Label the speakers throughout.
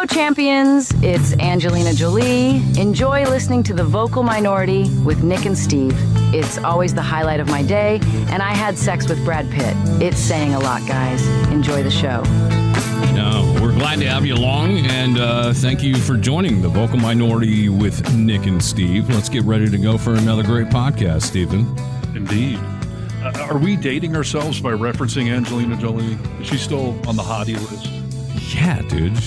Speaker 1: Hello, champions. It's Angelina Jolie. Enjoy listening to The Vocal Minority with Nick and Steve. It's always the highlight of my day, and I had sex with Brad Pitt. It's saying a lot, guys. Enjoy the show.
Speaker 2: No, we're glad to have you along, and thank you for joining The Vocal Minority with Nick and Steve. Let's get ready to go for another great podcast, Stephen.
Speaker 3: Indeed. Are we dating ourselves by referencing Angelina Jolie? Is she still on the hottie list?
Speaker 2: Yeah, dude.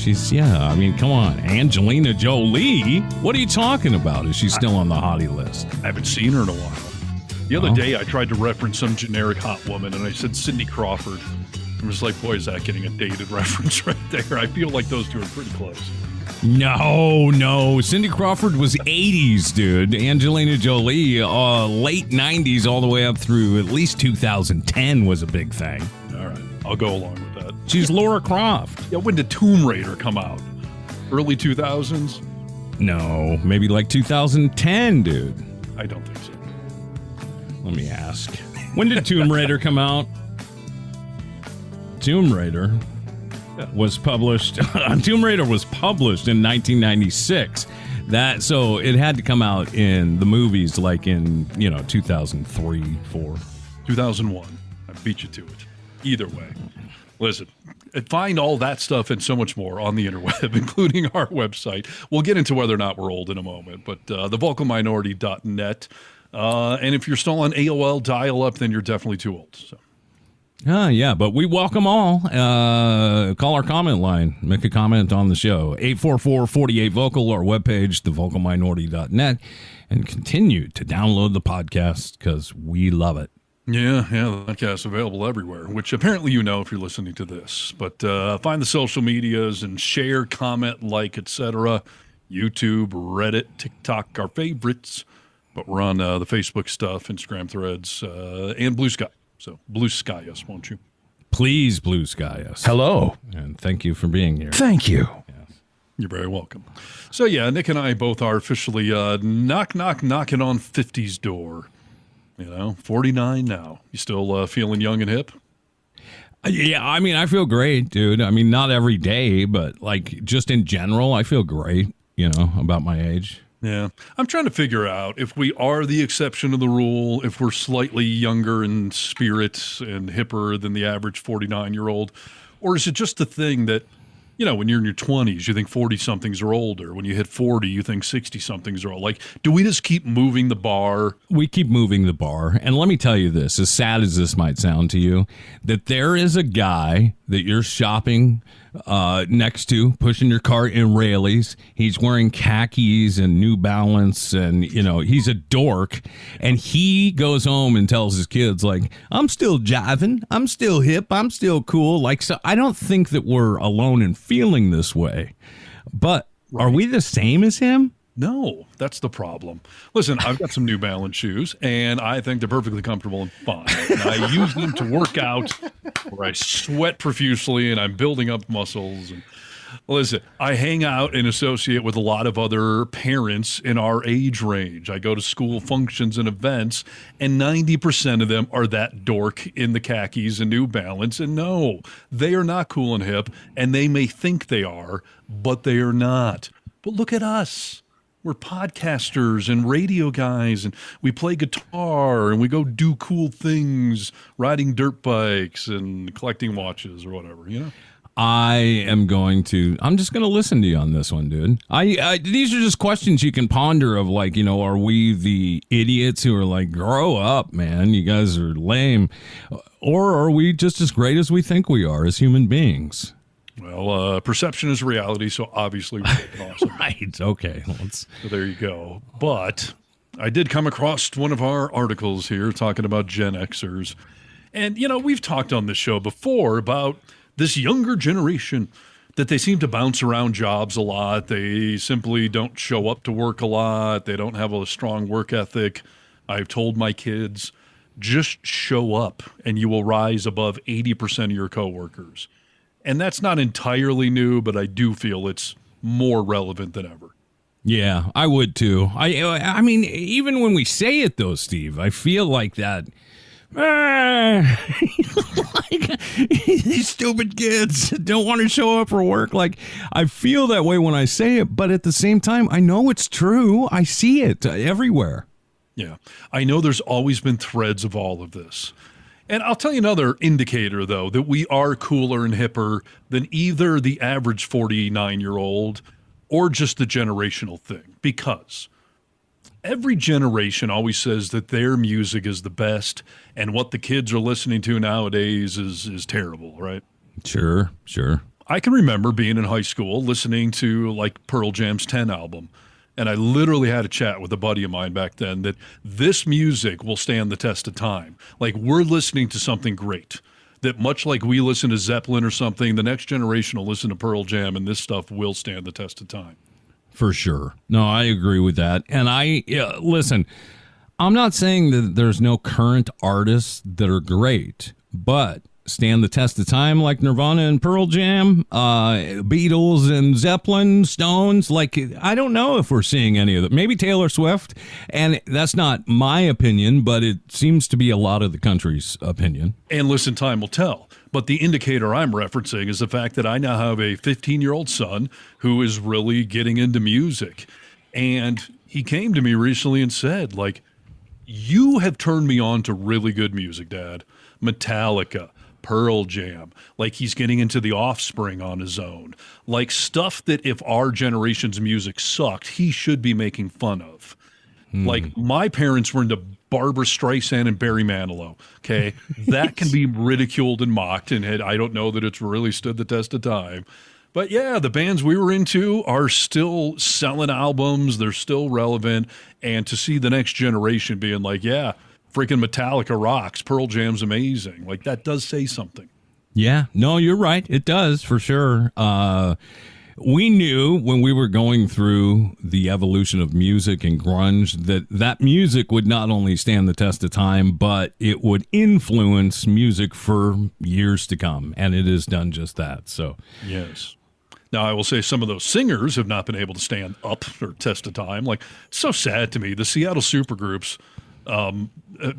Speaker 2: I mean, come on. Angelina Jolie? What are you talking about? Is she still on the hottie list?
Speaker 3: I haven't seen her in a while. The other day, I tried to reference some generic hot woman, and I said Cindy Crawford. I was like, boy, is that getting a dated reference right there. I feel like those two are pretty close.
Speaker 2: No. Cindy Crawford was 80s, dude. Angelina Jolie, late 90s all the way up through at least 2010 was a big thing.
Speaker 3: All right. I'll go along with that.
Speaker 2: She's Laura Croft.
Speaker 3: Yeah, when did Tomb Raider come out? Early 2000s?
Speaker 2: No, maybe like 2010, dude.
Speaker 3: I don't think so.
Speaker 2: Let me ask. When did Tomb Raider come out? Tomb Raider was published. Tomb Raider was published in 1996. So it had to come out in the movies like in 2003, 4,
Speaker 3: 2001. I beat you to it. Either way, listen. Find all that stuff and so much more on the interweb, including our website. We'll get into whether or not we're old in a moment, but thevocalminority.net. And if you're still on AOL dial-up, then you're definitely too old. So.
Speaker 2: Yeah, but we welcome all. Call our comment line. Make a comment on the show. 844-48-VOCAL, our webpage, thevocalminority.net, and continue to download the podcast because we love it.
Speaker 3: Yeah, the podcast's available everywhere, which apparently you know if you're listening to this. But find the social medias and share, comment, like, etc. YouTube, Reddit, TikTok, our favorites. But we're on the Facebook stuff, Instagram threads, and Blue Sky. So Blue Sky us, won't you?
Speaker 2: Please Blue Sky us.
Speaker 4: Hello.
Speaker 2: And thank you for being here.
Speaker 4: Thank you.
Speaker 2: Yes.
Speaker 3: You're very welcome. So yeah, Nick and I both are officially knocking on 50's door. 49 now. You still feeling young and hip?
Speaker 2: Yeah, I mean, I feel great, dude. I mean, not every day, but like just in general, I feel great, about my age.
Speaker 3: Yeah. I'm trying to figure out if we are the exception to the rule, if we're slightly younger in spirit and hipper than the average 49-year-old, or is it just the thing that, when you're in your 20s, you think 40-somethings are older. When you hit 40, you think 60-somethings are old. Like, do we just keep moving the bar?
Speaker 2: We keep moving the bar. And let me tell you this, as sad as this might sound to you, that there is a guy that you're shopping next to, pushing your cart in Raley's. He's wearing khakis and New Balance, and he's a dork. And he goes home and tells his kids, like, I'm still jiving, I'm still hip, I'm still cool. Like, so I don't think that we're alone in feeling this way. But Are we the same as him?
Speaker 3: No, that's the problem. Listen, I've got some New Balance shoes, and I think they're perfectly comfortable and fine. And I use them to work out where I sweat profusely and I'm building up muscles. And listen, I hang out and associate with a lot of other parents in our age range. I go to school functions and events, and 90% of them are that dork in the khakis and New Balance. And no, they are not cool and hip, and they may think they are, but they are not. But look at us. We're podcasters and radio guys, and we play guitar, and we go do cool things, riding dirt bikes and collecting watches or whatever,
Speaker 2: I'm just going to listen to you on this one, dude. These are just questions you can ponder of, like, are we the idiots who are like, grow up, man, you guys are lame, or are we just as great as we think we are as human beings?
Speaker 3: Well, perception is reality, so obviously we're awesome.
Speaker 2: Right, okay.
Speaker 3: So there you go. But I did come across one of our articles here talking about Gen Xers. And, we've talked on this show before about this younger generation, that they seem to bounce around jobs a lot. They simply don't show up to work a lot. They don't have a strong work ethic. I've told my kids, just show up and you will rise above 80% of your coworkers. And that's not entirely new, but I do feel it's more relevant than ever.
Speaker 2: Yeah, I would too. I mean, even when we say it though, Steve, I feel like that like, these stupid kids don't want to show up for work. Like, I feel that way when I say it, but at the same time, I know it's true. I see it everywhere.
Speaker 3: Yeah. I know there's always been threads of all of this. And I'll tell you another indicator, though, that we are cooler and hipper than either the average 49-year-old or just the generational thing. Because every generation always says that their music is the best and what the kids are listening to nowadays is terrible, right?
Speaker 2: Sure.
Speaker 3: I can remember being in high school listening to like Pearl Jam's 10 album. And I literally had a chat with a buddy of mine back then that this music will stand the test of time. Like, we're listening to something great. That much like we listen to Zeppelin or something, the next generation will listen to Pearl Jam, and this stuff will stand the test of time.
Speaker 2: For sure. No, I agree with that. And listen, I'm not saying that there's no current artists that are great, but stand the test of time like Nirvana and Pearl Jam, Beatles and Zeppelin, Stones. Like, I don't know if we're seeing any of them. Maybe Taylor Swift, and that's not my opinion, but it seems to be a lot of the country's opinion.
Speaker 3: And listen, time will tell. But the indicator I'm referencing is the fact that I now have a 15-year-old son who is really getting into music. And he came to me recently and said, like, you have turned me on to really good music, Dad. Metallica, Pearl Jam, like he's getting into The Offspring on his own, like stuff that if our generation's music sucked, he should be making fun of. Like, my parents were into Barbra Streisand and Barry Manilow, okay? That can be ridiculed and mocked, and I don't know that it's really stood the test of time. But yeah, the bands we were into are still selling albums, they're still relevant, and to see the next generation being like, yeah, freaking Metallica rocks, Pearl Jam's amazing. Like, that does say something.
Speaker 2: Yeah, no, you're right. It does, for sure. We knew when we were going through the evolution of music and grunge that music would not only stand the test of time, but it would influence music for years to come. And it has done just that. So,
Speaker 3: yes. Now, I will say some of those singers have not been able to stand up or test of time. Like, it's so sad to me. The Seattle supergroups,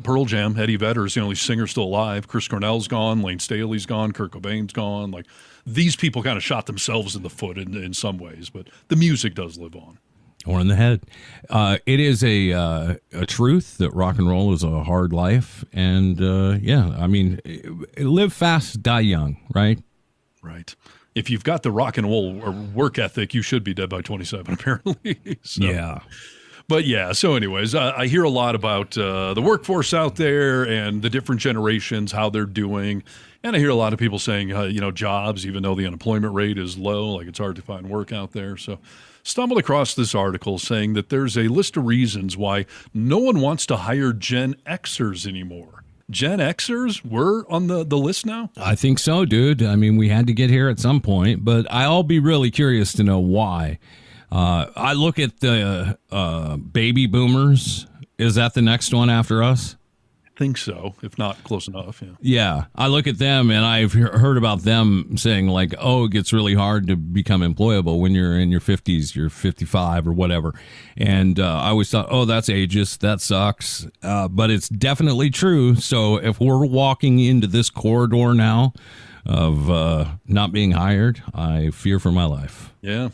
Speaker 3: Pearl Jam, Eddie Vedder is the only singer still alive. Chris Cornell's gone. Lane Staley's gone. Kurt Cobain's gone. Like, these people kind of shot themselves in the foot in some ways, but the music does live on.
Speaker 2: Or in the head. It is a truth that rock and roll is a hard life. And, yeah, I mean, live fast, die young, right?
Speaker 3: Right. If you've got the rock and roll work ethic, you should be dead by 27, apparently. So.
Speaker 2: Yeah.
Speaker 3: But yeah, so anyways, I hear a lot about the workforce out there and the different generations, how they're doing. And I hear a lot of people saying, jobs, even though the unemployment rate is low, like it's hard to find work out there. So stumbled across this article saying that there's a list of reasons why no one wants to hire Gen Xers anymore. Gen Xers were on the list now?
Speaker 2: I think so, dude. I mean, we had to get here at some point, but I'll be really curious to know why. I look at the baby boomers. Is that the next one after us?
Speaker 3: I think so, if not close enough. Yeah.
Speaker 2: Yeah. I look at them and I've heard about them saying like, oh, it gets really hard to become employable when you're in your 50s, you're 55 or whatever. And I always thought, oh, that's ageist. That sucks. But it's definitely true. So if we're walking into this corridor now of not being hired, I fear for my life.
Speaker 3: Yeah.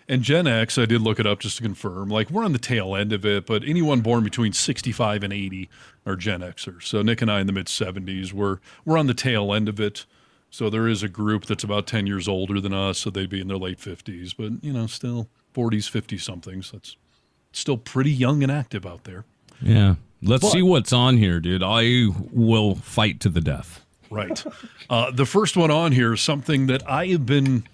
Speaker 3: And Gen X, I did look it up just to confirm, like we're on the tail end of it, but anyone born between 65 and 80 are Gen Xers. So Nick and I in the mid-70s, we're on the tail end of it. So there is a group that's about 10 years older than us, so they'd be in their late 50s, but, still 40s, 50-somethings. That's still pretty young and active out there.
Speaker 2: Yeah. Let's see what's on here, dude. I will fight to the death.
Speaker 3: Right. The first one on here is something that I have been...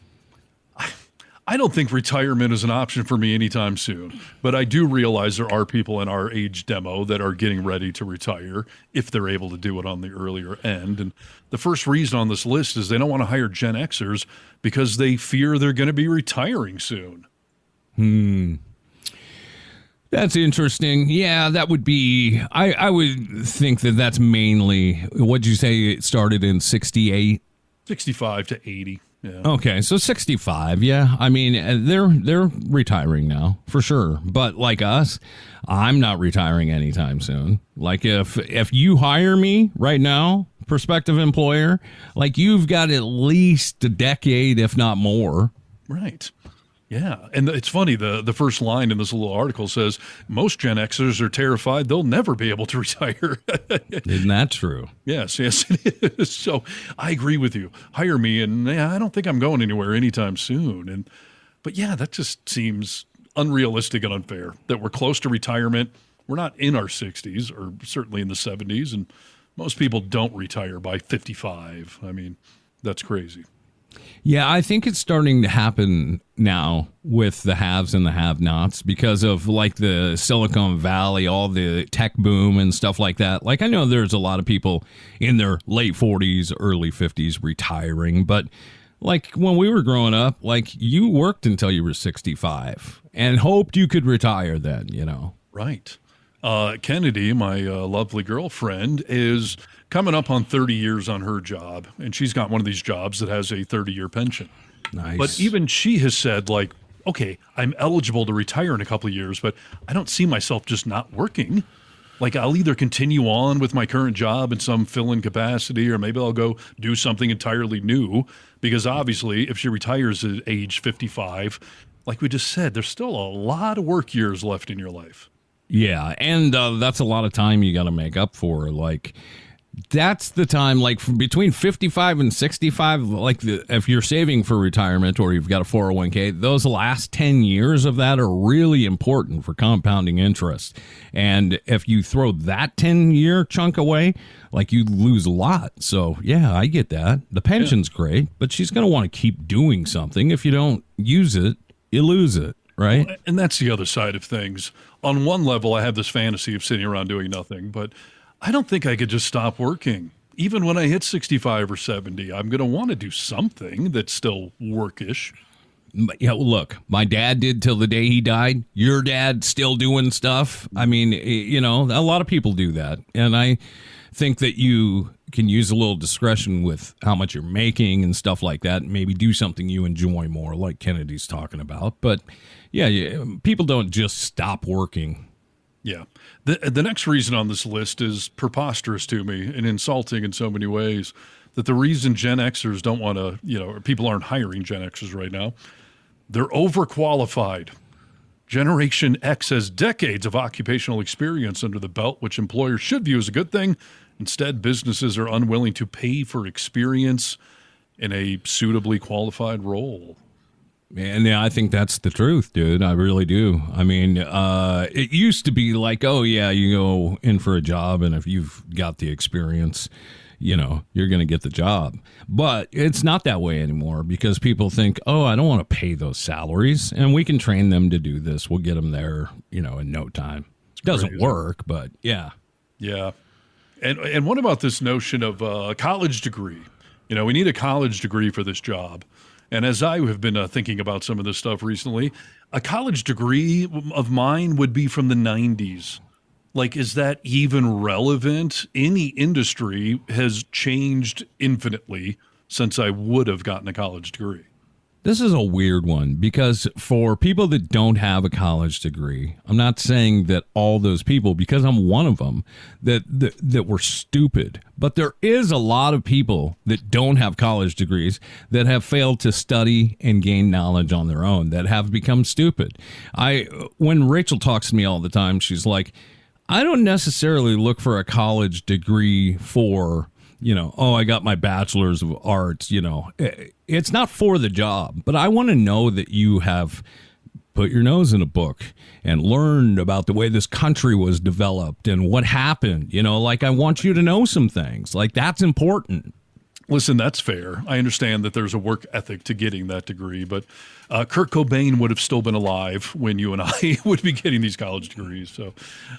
Speaker 3: I don't think retirement is an option for me anytime soon, but I do realize there are people in our age demo that are getting ready to retire if they're able to do it on the earlier end. And the first reason on this list is they don't want to hire Gen Xers because they fear they're going to be retiring soon.
Speaker 2: That's interesting. Yeah, that would be, I would think that that's mainly, what'd you say, it started in 68?
Speaker 3: 65 to 80. Yeah.
Speaker 2: Okay, so 65. Yeah, I mean they're retiring now for sure. But like us, I'm not retiring anytime soon. Like if you hire me right now, prospective employer, like you've got at least a decade, if not more.
Speaker 3: Right. Yeah. And it's funny, the first line in this little article says most Gen Xers are terrified they'll never be able to retire.
Speaker 2: Isn't that true?
Speaker 3: Yes, it is. So I agree with you. Hire me, and I don't think I'm going anywhere anytime soon. But yeah, that just seems unrealistic and unfair that we're close to retirement. We're not in our 60s or certainly in the 70s, and most people don't retire by 55. I mean, that's crazy.
Speaker 2: Yeah, I think it's starting to happen now with the haves and the have-nots because of like the Silicon Valley, all the tech boom and stuff like that. Like I know there's a lot of people in their late 40s, early 50s retiring, but like when we were growing up, like you worked until you were 65 and hoped you could retire then, you know.
Speaker 3: Right. Kennedy, my lovely girlfriend, is coming up on 30 years on her job, and she's got one of these jobs that has a 30-year pension.
Speaker 2: Nice.
Speaker 3: But even she has said, like, okay, I'm eligible to retire in a couple of years, but I don't see myself just not working. Like, I'll either continue on with my current job in some fill-in capacity, or maybe I'll go do something entirely new, because obviously if she retires at age 55, like we just said, there's still a lot of work years left in your life.
Speaker 2: Yeah, and that's a lot of time you got to make up for. Like, that's the time, like, from between 55 and 65, like, if you're saving for retirement or you've got a 401k, those last 10 years of that are really important for compounding interest. And if you throw that 10-year chunk away, like, you lose a lot. So, yeah, I get that. The pension's great, but she's going to want to keep doing something. If you don't use it, you lose it. Right.
Speaker 3: Well, and that's the other side of things. On one level, I have this fantasy of sitting around doing nothing, but I don't think I could just stop working. Even when I hit 65 or 70, I'm going to want to do something that's still workish.
Speaker 2: Yeah, well, look, my dad did till the day he died. Your dad still doing stuff. I mean, you know, a lot of people do that. And I think that you can use a little discretion with how much you're making and stuff like that. Maybe do something you enjoy more, like Kennedy's talking about. But yeah, people don't just stop working.
Speaker 3: Yeah. The next reason on this list is preposterous to me and insulting in so many ways, that the reason Gen Xers don't want to, you know, or people aren't hiring Gen Xers right now, they're overqualified. Generation X has decades of occupational experience under the belt, which employers should view as a good thing. Instead, businesses are unwilling to pay for experience in a suitably qualified role.
Speaker 2: And yeah, I think that's the truth, dude. I really do. I mean, it used to be like, oh, yeah, you go in for a job, and if you've got the experience, you know, you're going to get the job. But it's not that way anymore because people think, oh, I don't want to pay those salaries, and we can train them to do this. We'll get them there, you know, in no time. It doesn't work, but yeah.
Speaker 3: Yeah. And what about this notion of a college degree? You know, we need a college degree for this job. And as I have been thinking about some of this stuff recently, a college degree of mine would be from the 90s. Like, is that even relevant? Any industry has changed infinitely since I would have gotten a college degree.
Speaker 2: This is a weird one because for people that don't have a college degree, I'm not saying that all those people, because I'm one of them, that were stupid. But there is a lot of people that don't have college degrees that have failed to study and gain knowledge on their own, that have become stupid. When Rachel talks to me all the time, she's like, I don't necessarily look for a college degree for, you know, oh, I got my bachelor's of arts, you know. It's not for the job, but I want to know that you have put your nose in a book and learned about the way this country was developed and what happened. You know, like I want you to know some things. Like that's important.
Speaker 3: Listen, that's fair. I understand that there's a work ethic to getting that degree, but Kurt Cobain would have still been alive when you and I would be getting these college degrees. So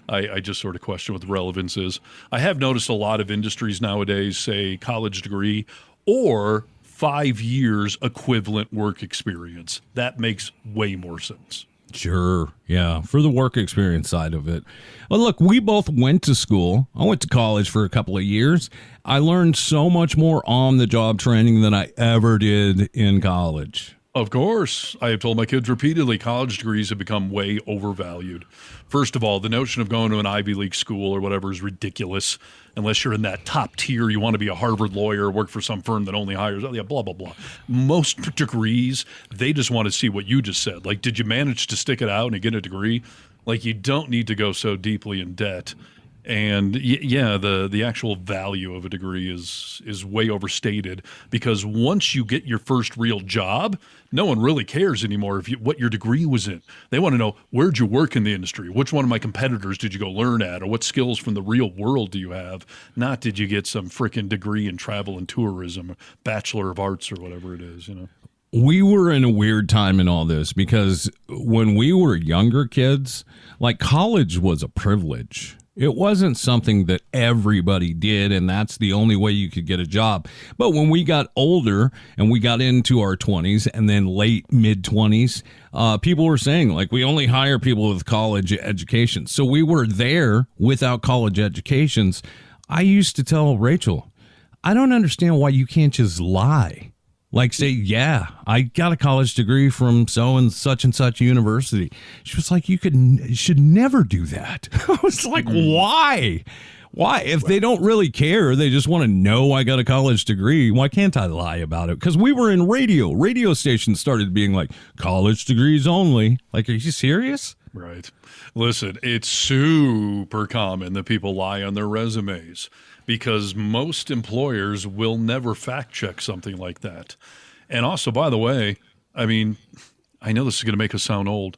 Speaker 3: I just sort of question what the relevance is. I have noticed a lot of industries nowadays say college degree or 5 years equivalent work experience. That makes way more sense.
Speaker 2: Sure. Yeah. For the work experience side of it. Well, look, we both went to school. I went to college for a couple of years. I learned so much more on the job training than I ever did in college.
Speaker 3: Of course. I have told my kids repeatedly, college degrees have become way overvalued. First of all, the notion of going to an Ivy League school or whatever is ridiculous. Unless you're in that top tier, you want to be a Harvard lawyer, work for some firm that only hires, blah, blah, blah. Most degrees, they just want to see what you just said. Like, did you manage to stick it out and get a degree? Like, you don't need to go so deeply in debt. And yeah, the actual value of a degree is way overstated, because once you get your first real job, no one really cares anymore what your degree was in. They want to know, where'd you work in the industry? Which one of my competitors did you go learn at? Or what skills from the real world do you have? Not did you get some freaking degree in travel and tourism, or Bachelor of Arts or whatever it is,
Speaker 2: We were in a weird time in all this because when we were younger kids, like, college was a privilege. It wasn't something that everybody did, and that's the only way you could get a job. But when we got older and we got into our 20s and then late mid-20s, people were saying, like, we only hire people with college education. So we were there without college educations. I used to tell Rachel, I don't understand why you can't just lie. Like, say, yeah, I got a college degree from so and such university. She was like, you should never do that. I was like, why? Why? If they don't really care, they just want to know I got a college degree, why can't I lie about it? Because we were in radio. Radio stations started being like, college degrees only. Like, are you serious?
Speaker 3: Right. Listen, it's super common that people lie on their resumes, because most employers will never fact check something like that. And also, by the way, I mean, I know this is going to make us sound old,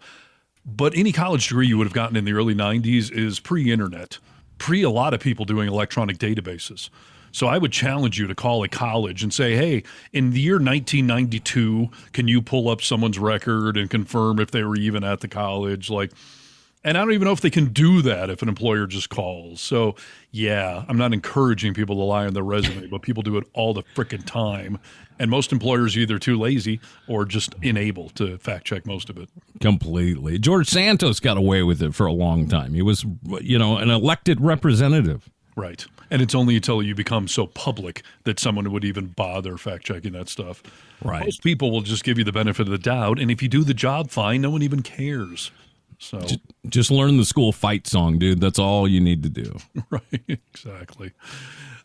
Speaker 3: but any college degree you would have gotten in the early 90s is pre-internet, pre a lot of people doing electronic databases. So I would challenge you to call a college and say, hey, in the year 1992, can you pull up someone's record and confirm if they were even at the college? And I don't even know if they can do that if an employer just calls. So, yeah, I'm not encouraging people to lie on their resume, but people do it all the frickin' time. And most employers are either too lazy or just unable to fact check most of it.
Speaker 2: Completely. George Santos got away with it for a long time. He was, an elected representative.
Speaker 3: Right. And it's only until you become so public that someone would even bother fact checking that stuff.
Speaker 2: Right.
Speaker 3: Most people will just give you the benefit of the doubt. And if you do the job fine, no one even cares. So
Speaker 2: just learn the school fight song, dude. That's all you need to do.
Speaker 3: Right, exactly.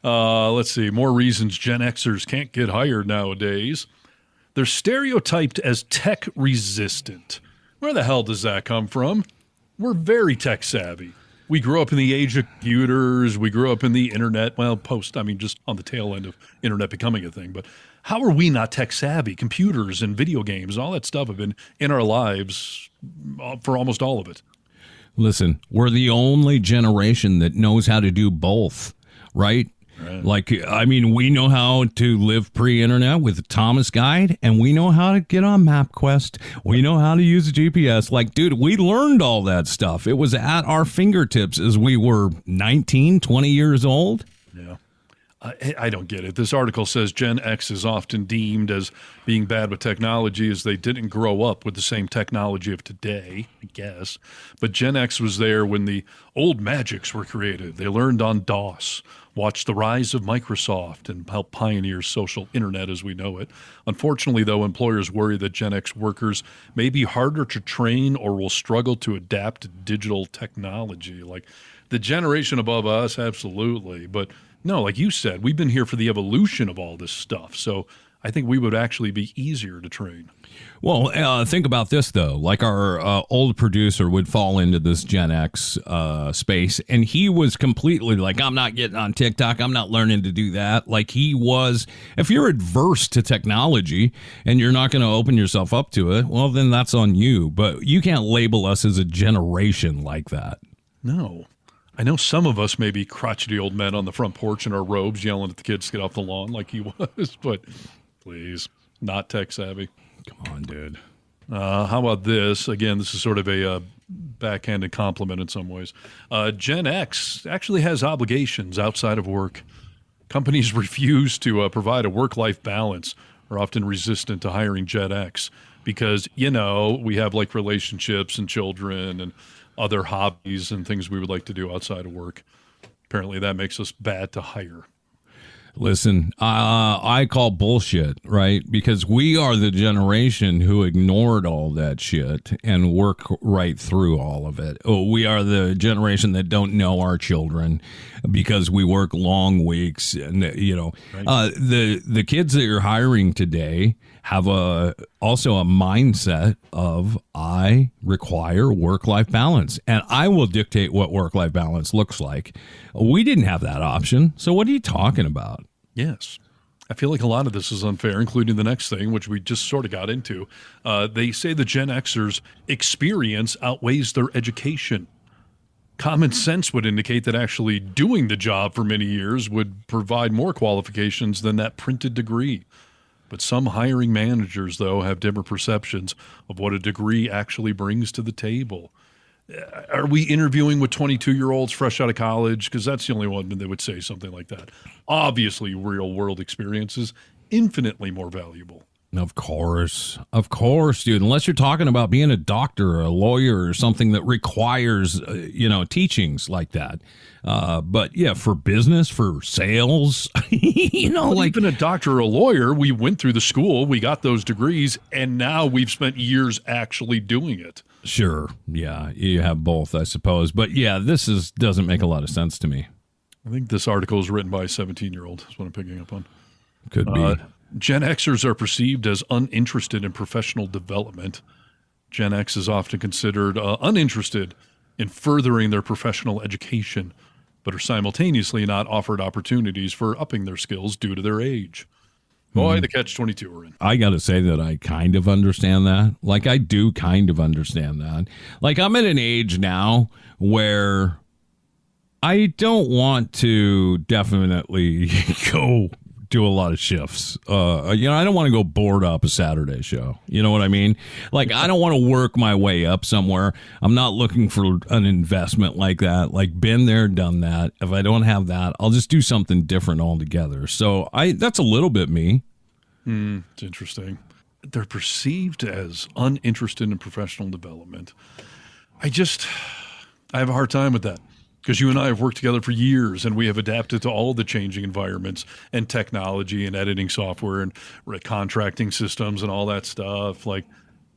Speaker 3: Let's see. More reasons Gen Xers can't get hired nowadays. They're stereotyped as tech resistant. Where the hell does that come from? We're very tech savvy. We grew up in the age of computers. We grew up in the internet. Well, just on the tail end of internet becoming a thing. But how are we not tech savvy? Computers and video games, all that stuff have been in our lives for almost all of it.
Speaker 2: Listen, we're the only generation that knows how to do both, right? Right. Like, I mean, we know how to live pre-internet with Thomas Guide, and we know how to get on MapQuest. We know how to use a GPS. Like, dude, we learned all that stuff. It was at our fingertips as we were 19, 20 years old.
Speaker 3: Yeah. I don't get it. This article says Gen X is often deemed as being bad with technology as they didn't grow up with the same technology of today, I guess. But Gen X was there when the old magics were created. They learned on DOS, watched the rise of Microsoft, and helped pioneer social internet as we know it. Unfortunately, though, employers worry that Gen X workers may be harder to train or will struggle to adapt to digital technology. Like the generation above us, absolutely. But no, like you said, we've been here for the evolution of all this stuff. So I think we would actually be easier to train.
Speaker 2: Well, think about this, though. Like our old producer would fall into this Gen X space, and he was completely like, I'm not getting on TikTok. I'm not learning to do that. Like he was, if you're adverse to technology and you're not going to open yourself up to it, well, then that's on you. But you can't label us as a generation like that.
Speaker 3: No. I know some of us may be crotchety old men on the front porch in our robes yelling at the kids to get off the lawn like he was, but please, not tech savvy.
Speaker 2: Come on, dude.
Speaker 3: How about this? Again, this is sort of a backhanded compliment in some ways. Gen X actually has obligations outside of work. Companies refuse to provide a work-life balance, are often resistant to hiring Gen X because, we have like relationships and children and other hobbies and things we would like to do outside of work. Apparently that makes us bad to hire.
Speaker 2: Listen, I call bullshit, right? Because we are the generation who ignored all that shit and work right through all of it. We are the generation that don't know our children because we work long weeks. And, right. The kids that you're hiring today have also a mindset of I require work-life balance, and I will dictate what work-life balance looks like. We didn't have that option, so what are you talking about?
Speaker 3: Yes. I feel like a lot of this is unfair, including the next thing, which we just sort of got into. They say the Gen Xers' experience outweighs their education. Common sense would indicate that actually doing the job for many years would provide more qualifications than that printed degree. But some hiring managers, though, have different perceptions of what a degree actually brings to the table. Are we interviewing with 22-year-olds fresh out of college? Because that's the only one that would say something like that. Obviously, real-world experience is infinitely more valuable.
Speaker 2: Of course, dude. Unless you're talking about being a doctor or a lawyer or something that requires, teachings like that. But yeah, for business, for sales,
Speaker 3: even a doctor or a lawyer, we went through the school, we got those degrees, and now we've spent years actually doing it.
Speaker 2: Sure. Yeah, you have both, I suppose. But yeah, doesn't make a lot of sense to me.
Speaker 3: I think this article is written by a 17-year-old, is what I'm picking up on.
Speaker 2: Could be.
Speaker 3: Gen Xers are perceived as uninterested in professional development. Gen X is often considered uninterested in furthering their professional education, but are simultaneously not offered opportunities for upping their skills due to their age. Boy, the catch-22 we're in.
Speaker 2: I got to say that I kind of understand that. Like, I do kind of understand that. Like, I'm at an age now where I don't want to definitely go do a lot of shifts. I don't want to go board up a Saturday show. You know what I mean? Like, I don't want to work my way up somewhere. I'm not looking for an investment like that. Like, been there, done that. If I don't have that, I'll just do something different altogether. So that's a little bit me.
Speaker 3: It's interesting. They're perceived as uninterested in professional development. I have a hard time with that. Because you and I have worked together for years, and we have adapted to all the changing environments and technology and editing software and contracting systems and all that stuff. Like,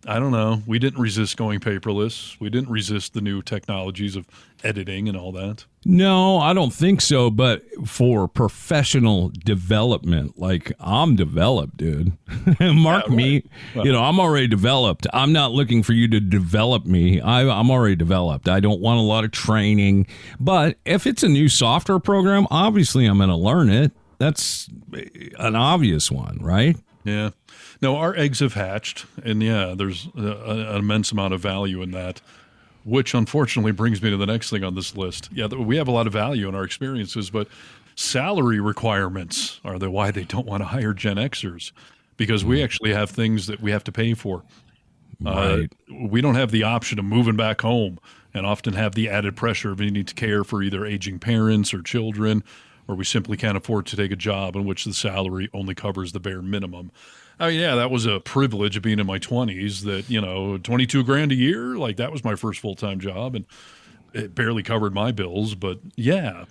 Speaker 3: I don't know. We didn't resist going paperless. We didn't resist the new technologies of editing and all that.
Speaker 2: No, I don't think so. But for professional development, like, I'm developed, dude. Mark me. Well, I'm already developed. I'm not looking for you to develop me. I'm already developed. I don't want a lot of training. But if it's a new software program, obviously I'm going to learn it. That's an obvious one, right?
Speaker 3: Yeah. No, our eggs have hatched, and yeah, there's an immense amount of value in that, which unfortunately brings me to the next thing on this list. Yeah, we have a lot of value in our experiences, but salary requirements are why they don't want to hire Gen Xers, because we actually have things that we have to pay for.
Speaker 2: Right.
Speaker 3: We don't have the option of moving back home and often have the added pressure of needing to care for either aging parents or children, or we simply can't afford to take a job in which the salary only covers the bare minimum. Oh yeah, that was a privilege of being in my 20s that, $22,000 a year, like that was my first full-time job, and it barely covered my bills. But yeah,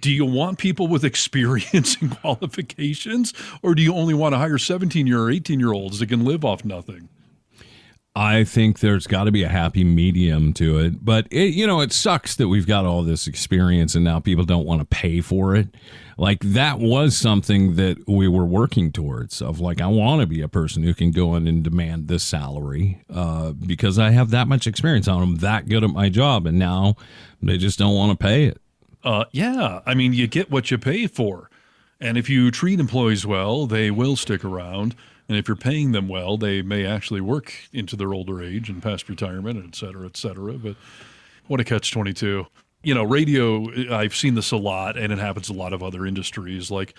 Speaker 3: do you want people with experience and qualifications, or do you only want to hire 17-year or 18-year-olds that can live off nothing?
Speaker 2: I think there's got to be a happy medium to it, but it sucks that we've got all this experience and now people don't want to pay for it. Like, that was something that we were working towards, of like, I want to be a person who can go in and demand this salary because I have that much experience. I'm that good at my job, and now they just don't want to pay it.
Speaker 3: Yeah, I mean, you get what you pay for, and if you treat employees well, they will stick around. And if you're paying them well, they may actually work into their older age and past retirement, et cetera, et cetera. But what a catch-22. Radio, I've seen this a lot, and it happens in a lot of other industries. Like,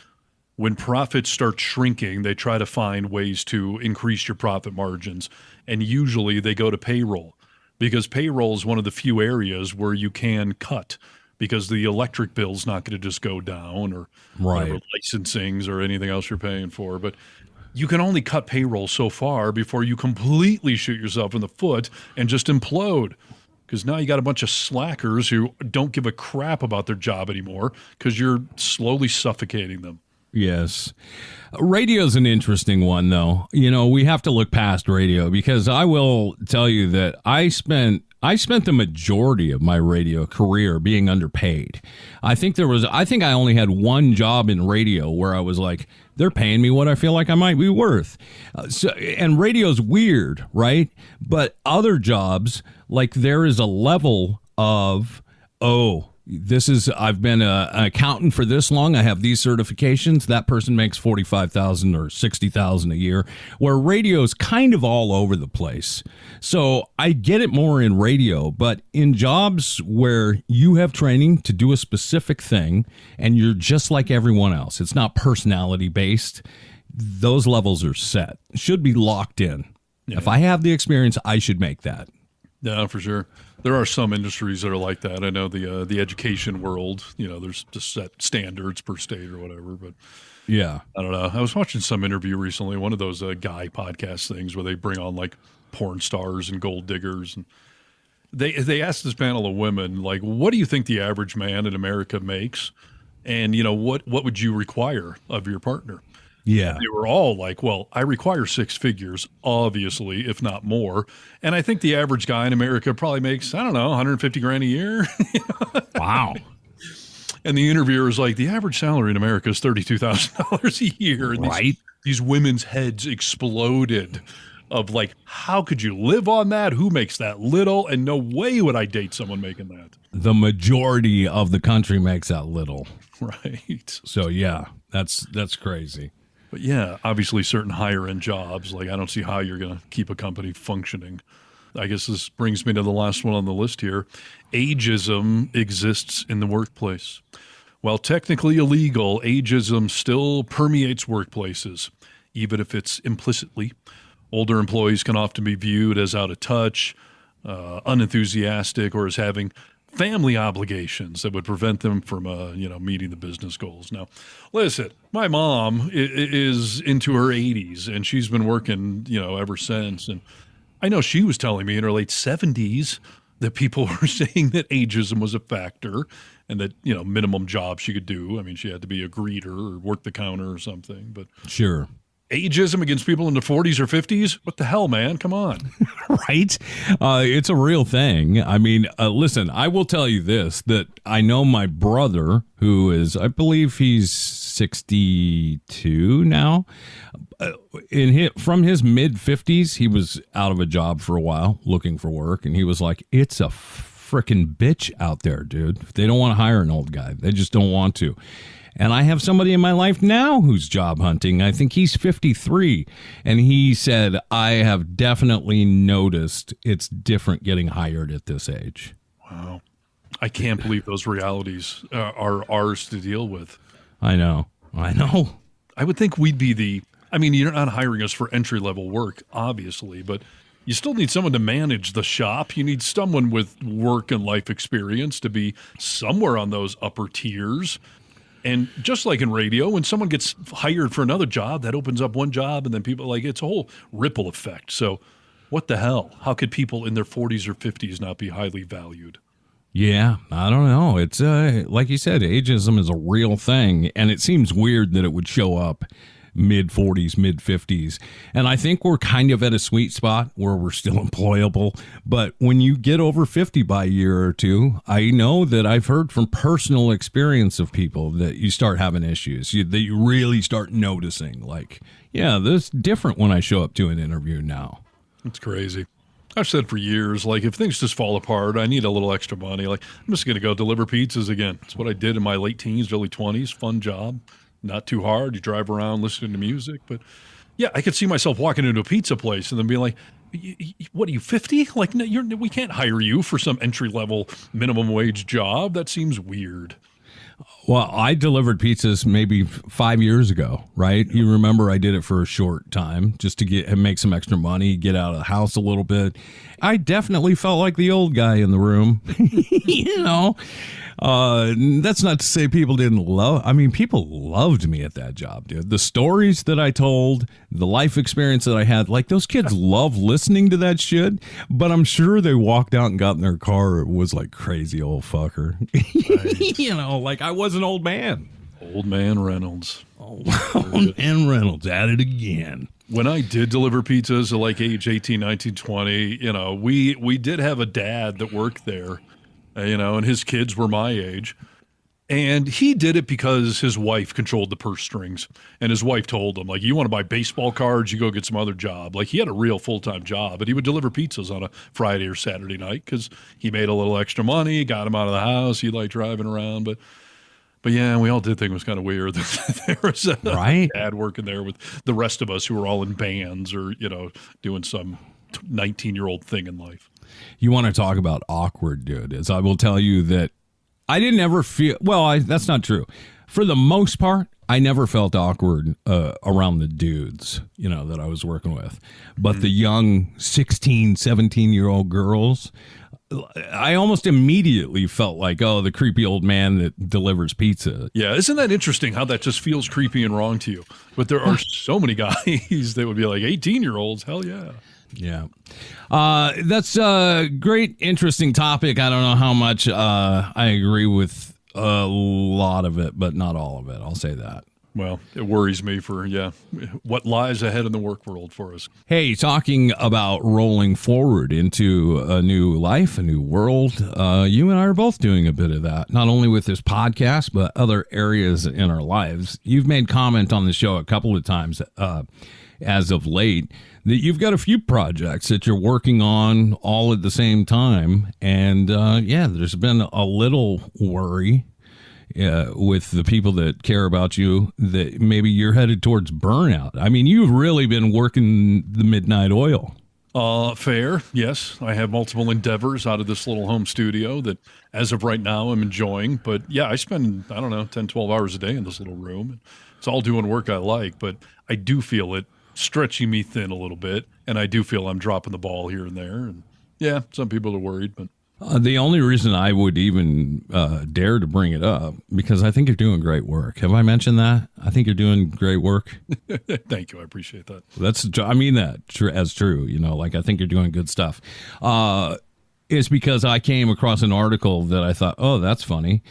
Speaker 3: when profits start shrinking, they try to find ways to increase your profit margins. And usually they go to payroll, because payroll is one of the few areas where you can cut, because the electric bill's not going to just go down, or whatever licensings or anything else you're paying for. But you can only cut payroll so far before you completely shoot yourself in the foot and just implode. Because now you got a bunch of slackers who don't give a crap about their job anymore because you're slowly suffocating them.
Speaker 2: Yes. Radio's an interesting one, though. You know, we have to look past radio because I will tell you that I spent the majority of my radio career being underpaid. I think I only had one job in radio where I was like, they're paying me what I feel like I might be worth. And radio's weird, right? But other jobs, like there is a level of, I've been an accountant for this long. I have these certifications. That person makes $45,000 or $60,000 a year, where radio is kind of all over the place. So I get it more in radio, but in jobs where you have training to do a specific thing and you're just like everyone else, it's not personality based. Those levels are set, should be locked in. Yeah. If I have the experience, I should make that.
Speaker 3: Yeah, for sure. There are some industries that are like that. I know the education world, there's just set standards per state or whatever. But
Speaker 2: yeah,
Speaker 3: I don't know. I was watching some interview recently, one of those guy podcast things where they bring on like porn stars and gold diggers. And they asked this panel of women, like, what do you think the average man in America makes? And, what would you require of your partner?
Speaker 2: Yeah.
Speaker 3: They were all like, well, I require six figures, obviously, if not more. And I think the average guy in America probably makes, I don't know, 150 grand a year.
Speaker 2: Wow.
Speaker 3: And the interviewer is like, the average salary in America is $32,000 a year. And
Speaker 2: right.
Speaker 3: These women's heads exploded of like, how could you live on that? Who makes that little? And no way would I date someone making that.
Speaker 2: The majority of the country makes that little.
Speaker 3: Right.
Speaker 2: So, yeah, that's crazy.
Speaker 3: But yeah, obviously certain higher end jobs, like I don't see how you're going to keep a company functioning. I guess this brings me to the last one on the list here. Ageism exists in the workplace. While technically illegal, ageism still permeates workplaces, even if it's implicitly. Older employees can often be viewed as out of touch, unenthusiastic, or as having family obligations that would prevent them from, meeting the business goals. Now, listen, my mom is into her 80s, and she's been working, ever since. And I know she was telling me in her late 70s that people were saying that ageism was a factor and that, minimum job she could do. I mean, she had to be a greeter or work the counter or something. But
Speaker 2: sure.
Speaker 3: Ageism against people in their 40s or 50s? What the hell, man? Come on.
Speaker 2: Right? It's a real thing. I mean, listen, I will tell you this, that I know my brother, who is, I believe he's 62 now. From his mid-50s, he was out of a job for a while, looking for work, and he was like, it's a freaking bitch out there, dude. They don't want to hire an old guy. They just don't want to. And I have somebody in my life now who's job hunting. I think he's 53. And he said, I have definitely noticed it's different getting hired at this age.
Speaker 3: Wow. I can't believe those realities are ours to deal with.
Speaker 2: I know.
Speaker 3: I would think we'd be you're not hiring us for entry-level work, obviously, but you still need someone to manage the shop. You need someone with work and life experience to be somewhere on those upper tiers. And just like in radio, when someone gets hired for another job, that opens up one job, and then people it's a whole ripple effect. So what the hell? How could people in their 40s or 50s not be highly valued?
Speaker 2: Yeah, I don't know. It's like you said, ageism is a real thing, and it seems weird that it would show up mid-40s, mid-50s. And I think we're kind of at a sweet spot where we're still employable. But when you get over 50 by a year or two, I know that I've heard from personal experience of people that you start having issues, that you really start noticing, like, yeah, this is different when I show up to an interview now.
Speaker 3: It's crazy. I've said for years, like, if things just fall apart, I need a little extra money. Like, I'm just going to go deliver pizzas again. It's what I did in my late teens, early 20s. Fun job. Not too hard. You drive around listening to music. But yeah, I could see myself walking into a pizza place and then being like, what are you, 50? Like, no, we can't hire you for some entry-level minimum wage job. That seems weird.
Speaker 2: Well, I delivered pizzas maybe 5 years ago, right? You remember I did it for a short time just to make some extra money, get out of the house a little bit. I definitely felt like the old guy in the room. You know, that's not to say people didn't people loved me at that job, dude. The stories that I told, the life experience that I had, like those kids love listening to that shit, but I'm sure they walked out and got in their car. It was like crazy old fucker. Right. You know, like I was an old man.
Speaker 3: Old man Reynolds.
Speaker 2: Old man Reynolds at it again.
Speaker 3: When I did deliver pizzas at like age 18, 19, 20, you know, we did have a dad that worked there, you know, and his kids were my age. And he did it because his wife controlled the purse strings. And his wife told him, like, you want to buy baseball cards, you go get some other job. Like, he had a real full-time job, but he would deliver pizzas on a Friday or Saturday night because he made a little extra money, got him out of the house. He liked driving around. But yeah, we all did think it was kind of weird that there was a dad working there with the rest of us who were all in bands or, you know, doing some 19-year-old thing in life.
Speaker 2: You want to talk about awkward, dude, as I will tell you that I didn't ever feel, that's not true. For the most part, I never felt awkward around the dudes, you know, that I was working with. But the young 16, 17-year-old girls, I almost immediately felt like, oh, the creepy old man that delivers pizza.
Speaker 3: Yeah, isn't that interesting how that just feels creepy and wrong to you? But there are so many guys that would be like 18-year-olds, hell yeah.
Speaker 2: Yeah. That's a great, interesting topic. I don't know how much I agree with a lot of it, but not all of it. I'll say that.
Speaker 3: Well, it worries me for, what lies ahead in the work world for us.
Speaker 2: Hey, talking about rolling forward into a new life, a new world, you and I are both doing a bit of that, not only with this podcast, but other areas in our lives. You've made comment on the show a couple of times as of late that you've got a few projects that you're working on all at the same time. And there's been a little worry with the people that care about you that maybe you're headed towards burnout. I mean, you've really been working the midnight oil.
Speaker 3: Fair. Yes. I have multiple endeavors out of this little home studio that as of right now I'm enjoying. But yeah, I spend, 10, 12 hours a day in this little room. It's all doing work I like, but I do feel it stretching me thin a little bit. And I do feel I'm dropping the ball here and there. And yeah, some people are worried, but
Speaker 2: the only reason I would even dare to bring it up, because I think you're doing great work. Have I mentioned that? I think you're doing great work.
Speaker 3: Thank you. I appreciate that.
Speaker 2: I mean that as true. You know, like I think you're doing good stuff. It's because I came across an article that I thought, oh, that's funny.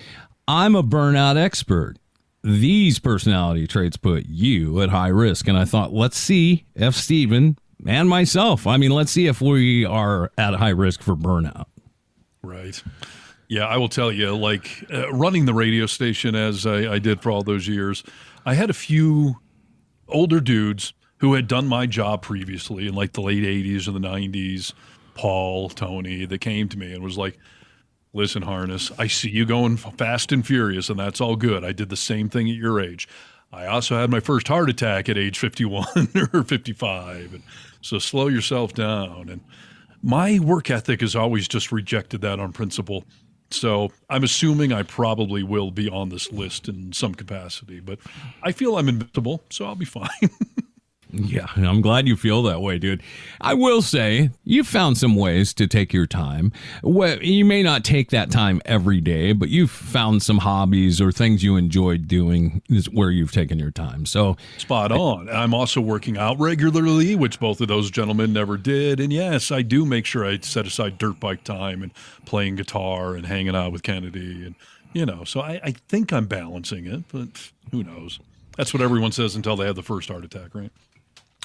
Speaker 2: I'm a burnout expert. These personality traits put you at high risk. And I thought, let's see if Steven and myself, let's see if we are at high risk for burnout.
Speaker 3: Right. Yeah, I will tell you, like running the radio station as I did for all those years, I had a few older dudes who had done my job previously in like the late 80s or the 90s, Paul, Tony, that came to me and was like, listen, Harness, I see you going fast and furious, and that's all good. I did the same thing at your age. I also had my first heart attack at age 51 or 55, and so slow yourself down. And my work ethic has always just rejected that on principle. So I'm assuming I probably will be on this list in some capacity, but I feel I'm invincible, so I'll be fine.
Speaker 2: Yeah, I'm glad you feel that way, dude. I will say, you've found some ways to take your time. Well, you may not take that time every day, but you've found some hobbies or things you enjoyed doing is where you've taken your time. So
Speaker 3: spot on. I'm also working out regularly, which both of those gentlemen never did. And yes, I do make sure I set aside dirt bike time and playing guitar and hanging out with Kennedy. And, so I think I'm balancing it, but who knows? That's what everyone says until they have the first heart attack, right?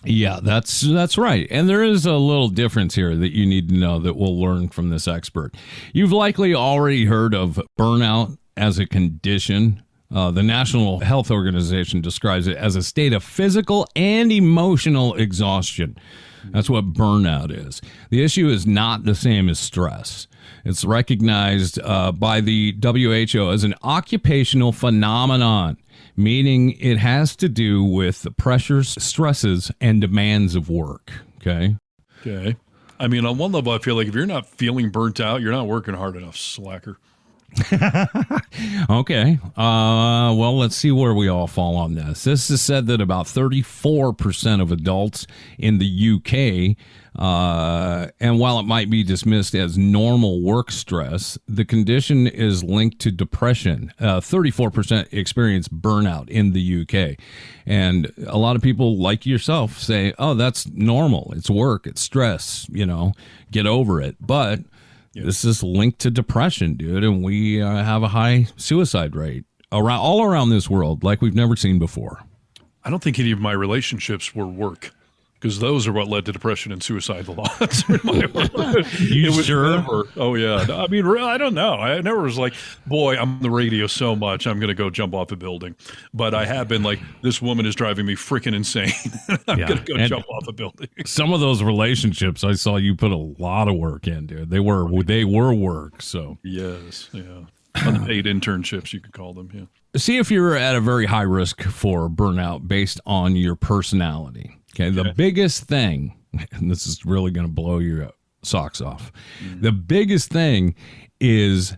Speaker 2: Yeah, that's right. And there is a little difference here that you need to know that we'll learn from this expert. You've likely already heard of burnout as a condition. The National Health Organization describes it as a state of physical and emotional exhaustion. That's what burnout is. The issue is not the same as stress. It's recognized by the WHO as an occupational phenomenon, meaning it has to do with the pressures, stresses, and demands of work. Okay.
Speaker 3: On one level, I feel like if you're not feeling burnt out, you're not working hard enough, slacker.
Speaker 2: Okay. Well, let's see where we all fall on this. This is said that about 34% of adults in the UK, and while it might be dismissed as normal work stress, the condition is linked to depression. 34% experience burnout in the UK. And a lot of people like yourself say, oh, that's normal. It's work. It's stress, get over it. But this is linked to depression, dude, and we have a high suicide rate all around this world like we've never seen before.
Speaker 3: I don't think any of my relationships were work, because those are what led to depression and suicidal thoughts.
Speaker 2: You sure?
Speaker 3: Oh, yeah. I mean, I don't know. I never was like, boy, I'm on the radio so much, I'm going to go jump off a building. But I have been like, this woman is driving me freaking insane. I'm going to go jump off a building.
Speaker 2: Some of those relationships, I saw you put a lot of work in, dude. They were work, so.
Speaker 3: Yes, yeah. Unpaid internships, you could call them, yeah.
Speaker 2: See if you're at a very high risk for burnout based on your personality. Okay, the biggest thing, and this is really going to blow your socks off. The biggest thing is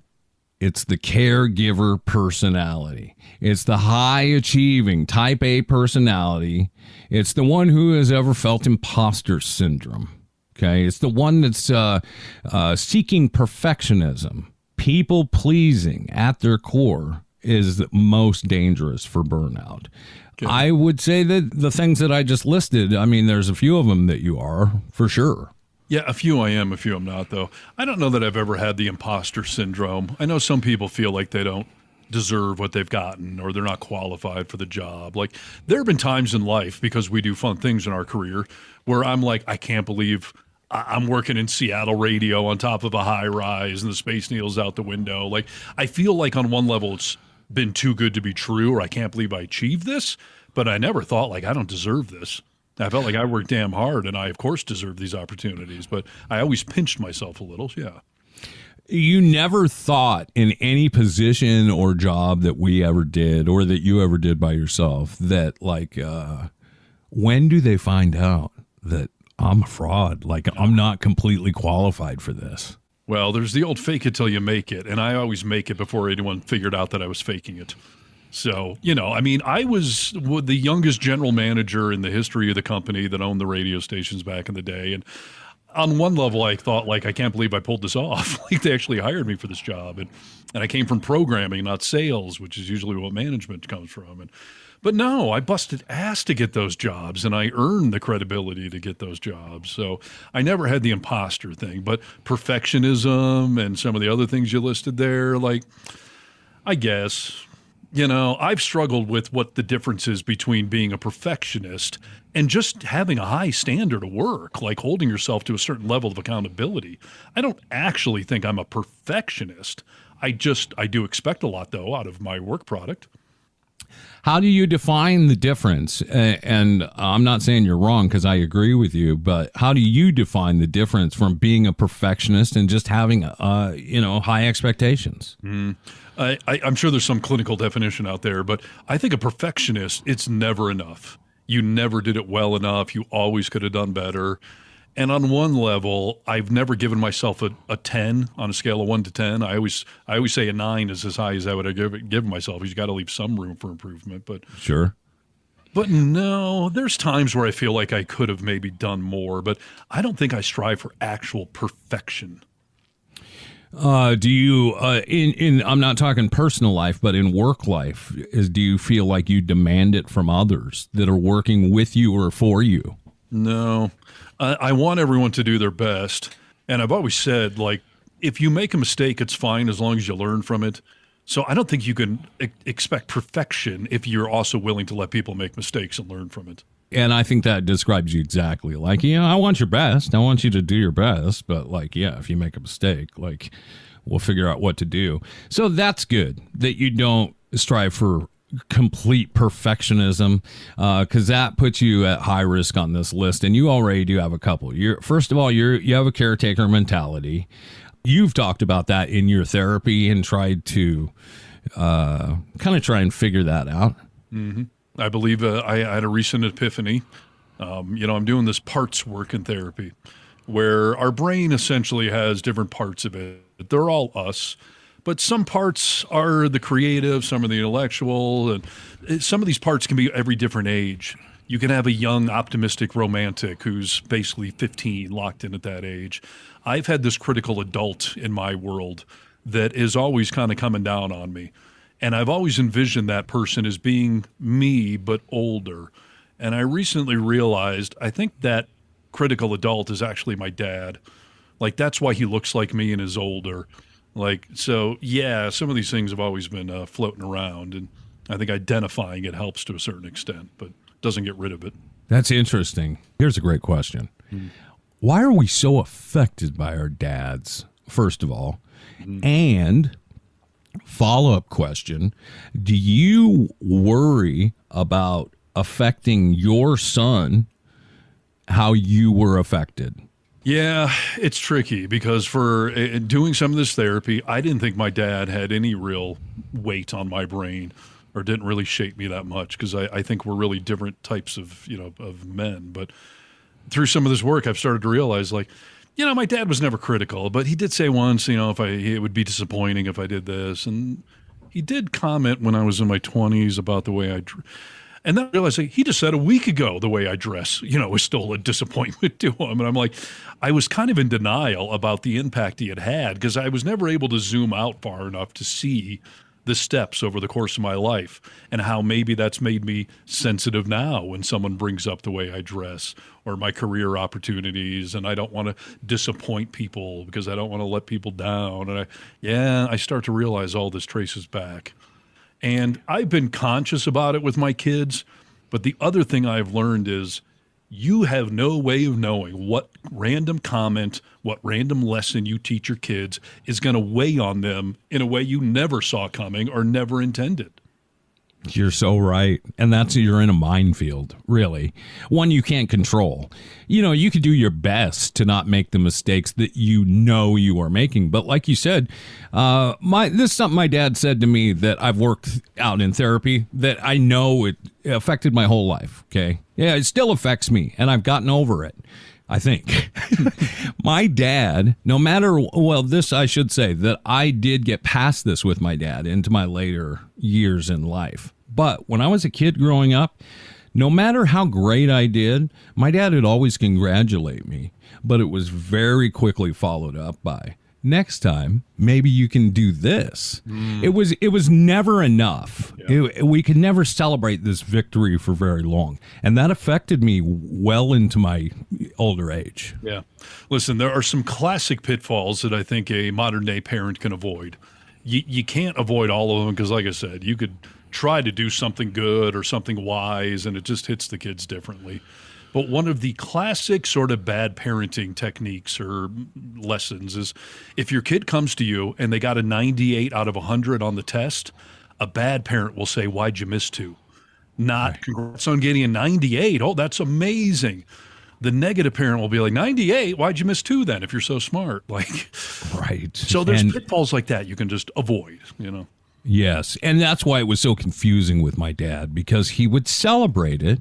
Speaker 2: it's the caregiver personality. It's the high achieving type A personality. It's the one who has ever felt imposter syndrome. Okay, it's the one that's seeking perfectionism, people pleasing at their core is most dangerous for burnout. I would say that the things that I just listed, I mean, there's a few of them that you are, for sure.
Speaker 3: Yeah, a few I am, a few I'm not, though. I don't know that I've ever had the imposter syndrome. I know some people feel like they don't deserve what they've gotten or they're not qualified for the job. Like, there have been times in life, because we do fun things in our career, where I'm like, I can't believe I'm working in Seattle radio on top of a high rise and the Space Needle's out the window. Like, I feel like on one level it's been too good to be true, or I can't believe I achieved this, but I never thought like I don't deserve this. I felt like I worked damn hard and I of course deserve these opportunities, but I always pinched myself a little. Yeah.
Speaker 2: You never thought in any position or job that we ever did or that you ever did by yourself that like, when do they find out that I'm a fraud? Like I'm not completely qualified for this.
Speaker 3: Well, there's the old fake it till you make it, and I always make it before anyone figured out that I was faking it. So, I mean, I was the youngest general manager in the history of the company that owned the radio stations back in the day. And on one level, I thought, like, I can't believe I pulled this off. Like, they actually hired me for this job. And I came from programming, not sales, which is usually what management comes from. But no, I busted ass to get those jobs, and I earned the credibility to get those jobs. So I never had the imposter thing, but perfectionism and some of the other things you listed there, like, I guess, I've struggled with what the difference is between being a perfectionist and just having a high standard of work, like holding yourself to a certain level of accountability. I don't actually think I'm a perfectionist. I do expect a lot, though, out of my work product.
Speaker 2: How do you define the difference? And I'm not saying you're wrong because I agree with you, but how do you define the difference from being a perfectionist and just having, high expectations?
Speaker 3: I'm sure there's some clinical definition out there, but I think a perfectionist, it's never enough. You never did it well enough. You always could have done better. And on one level, I've never given myself a 10 on a scale of 1 to 10. I always say a 9 is as high as I would have given myself. You've got to leave some room for improvement. But
Speaker 2: sure.
Speaker 3: But no, there's times where I feel like I could have maybe done more, but I don't think I strive for actual perfection.
Speaker 2: Do you, I'm not talking personal life, but in work life, do you feel like you demand it from others that are working with you or for you?
Speaker 3: No. I want everyone to do their best. And I've always said, like, if you make a mistake, it's fine as long as you learn from it. So I don't think you can expect perfection if you're also willing to let people make mistakes and learn from it.
Speaker 2: And I think that describes you exactly. Like, I want your best. I want you to do your best. But, like, yeah, if you make a mistake, like, we'll figure out what to do. So that's good that you don't strive for complete perfectionism, because that puts you at high risk on this list, and you already do have a couple. First of all, you have a caretaker mentality. You've talked about that in your therapy and tried to kind of try and figure that out.
Speaker 3: Mm-hmm. I believe I had a recent epiphany. I'm doing this parts work in therapy where our brain essentially has different parts of it. They're all us. but some parts are the creative, some are the intellectual, and some of these parts can be every different age. You can have a young, optimistic romantic who's basically 15, locked in at that age. I've had this critical adult in my world that is always kind of coming down on me. And I've always envisioned that person as being me, but older. And I recently realized I think that critical adult is actually my dad. Like, that's why he looks like me and is older. Like, so, yeah, some of these things have always been floating around. And I think identifying it helps to a certain extent, but doesn't get rid of it.
Speaker 2: That's interesting. Here's a great question. Why are we so affected by our dads, first of all? And follow-up question, do you worry about affecting your son how you were affected?
Speaker 3: Yeah, it's tricky because for doing some of this therapy, I didn't think my dad had any real weight on my brain or didn't really shape me that much because I think we're really different types of, of men. But through some of this work, I've started to realize, like, my dad was never critical, but he did say once, it would be disappointing if I did this. And he did comment when I was in my 20s about the way I and then I realized, like, he just said a week ago the way I dress, was still a disappointment to him. And I'm like, I was kind of in denial about the impact he had because I was never able to zoom out far enough to see the steps over the course of my life and how maybe that's made me sensitive now when someone brings up the way I dress or my career opportunities, and I don't want to disappoint people because I don't want to let people down. And I start to realize all this traces back. And I've been conscious about it with my kids, but the other thing I've learned is you have no way of knowing what random comment, what random lesson you teach your kids is going to weigh on them in a way you never saw coming or never intended.
Speaker 2: You're so right. And you're in a minefield, really. One you can't control. You could do your best to not make the mistakes that you are making. But like you said, this is something my dad said to me that I've worked out in therapy that I know it affected my whole life. Okay. Yeah, it still affects me and I've gotten over it, I think. My dad, I should say that I did get past this with my dad into my later years in life. But when I was a kid growing up, no matter how great I did, my dad would always congratulate me. But it was very quickly followed up by, next time, maybe you can do this. It was never enough. Yeah. We could never celebrate this victory for very long. And that affected me well into my older age.
Speaker 3: Yeah. Listen, there are some classic pitfalls that I think a modern day parent can avoid. You can't avoid all of them because, like I said, you could try to do something good or something wise and it just hits the kids differently. But one of the classic sort of bad parenting techniques or lessons is if your kid comes to you and they got a 98 out of 100 on the test, a bad parent will say, "Why'd you miss two?" Not, "Congrats on getting a 98. Oh, that's amazing." The negative parent will be like, 98? Why'd you miss two then if you're so smart? Like,
Speaker 2: right.
Speaker 3: So there's pitfalls like that you can just avoid,
Speaker 2: Yes. And that's why it was so confusing with my dad because he would celebrate it.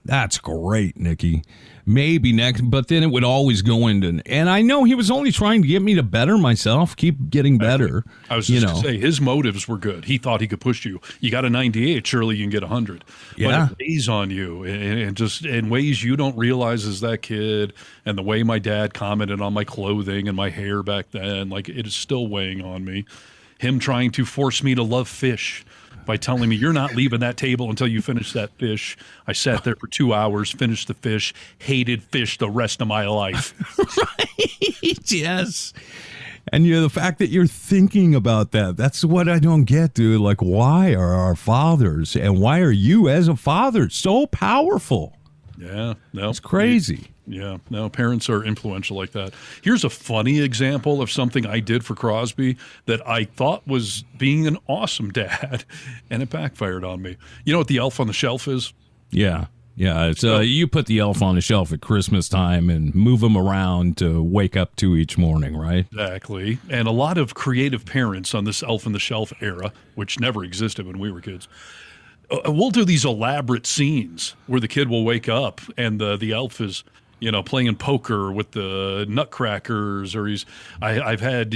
Speaker 2: That's great, Nikki. Maybe next, but then it would always go into, and I know he was only trying to get me to better myself, keep getting better.
Speaker 3: I was just going to say, his motives were good. He thought he could push you. You got a 98, surely you can get 100.
Speaker 2: Yeah.
Speaker 3: But it weighs on you, and just in ways you don't realize as that kid, and the way my dad commented on my clothing and my hair back then, like, it is still weighing on me. Him trying to force me to love fish by telling me, "You're not leaving that table until you finish that fish." I sat there for 2 hours, finished the fish, hated fish the rest of my life.
Speaker 2: Right. Yes. And the fact that you're thinking about that's what I don't get, dude. Like, why are our fathers and why are you as a father so powerful?
Speaker 3: Yeah. No.
Speaker 2: It's crazy.
Speaker 3: Yeah, no, parents are influential like that. Here's a funny example of something I did for Crosby that I thought was being an awesome dad, and it backfired on me. You know what the elf on the shelf is?
Speaker 2: Yeah. Yeah, it's you put the elf on the shelf at Christmas time and move him around to wake up to each morning, right?
Speaker 3: Exactly. And a lot of creative parents on this elf on the shelf era, which never existed when we were kids, we'll do these elaborate scenes where the kid will wake up and the elf is playing poker with the Nutcrackers, or I've had,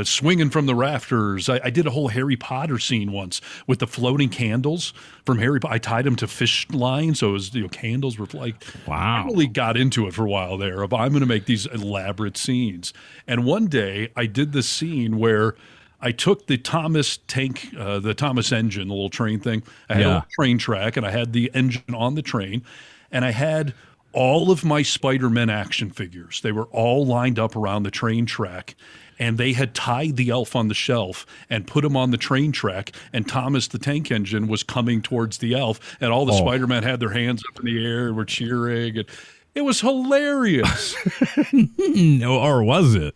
Speaker 3: swinging from the rafters. I did a whole Harry Potter scene once with the floating candles from Harry Potter. I tied them to fish lines, so it was, candles were like,
Speaker 2: Wow.
Speaker 3: I really got into it for a while there of I'm going to make these elaborate scenes. And one day I did this scene where I took the Thomas tank, the Thomas engine, the little train thing. I had a little train track, and I had the engine on the train, and I had all of my Spider-Man action figures. They were all lined up around the train track, and they had tied the elf on the shelf and put him on the train track, and Thomas the tank engine was coming towards the elf, and all the Spider-Man had their hands up in the air and were cheering, and it was hilarious.
Speaker 2: Or was it?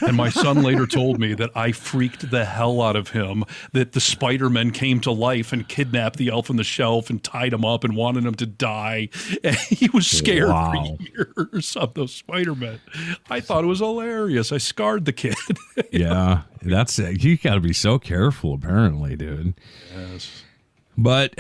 Speaker 3: And my son later told me that I freaked the hell out of him, that the Spider-Men came to life and kidnapped the elf on the shelf and tied him up and wanted him to die. And he was scared for years of those Spider-Men. I thought it was hilarious. I scarred the kid.
Speaker 2: Yeah, you got to be so careful, apparently, dude.
Speaker 3: Yes.
Speaker 2: But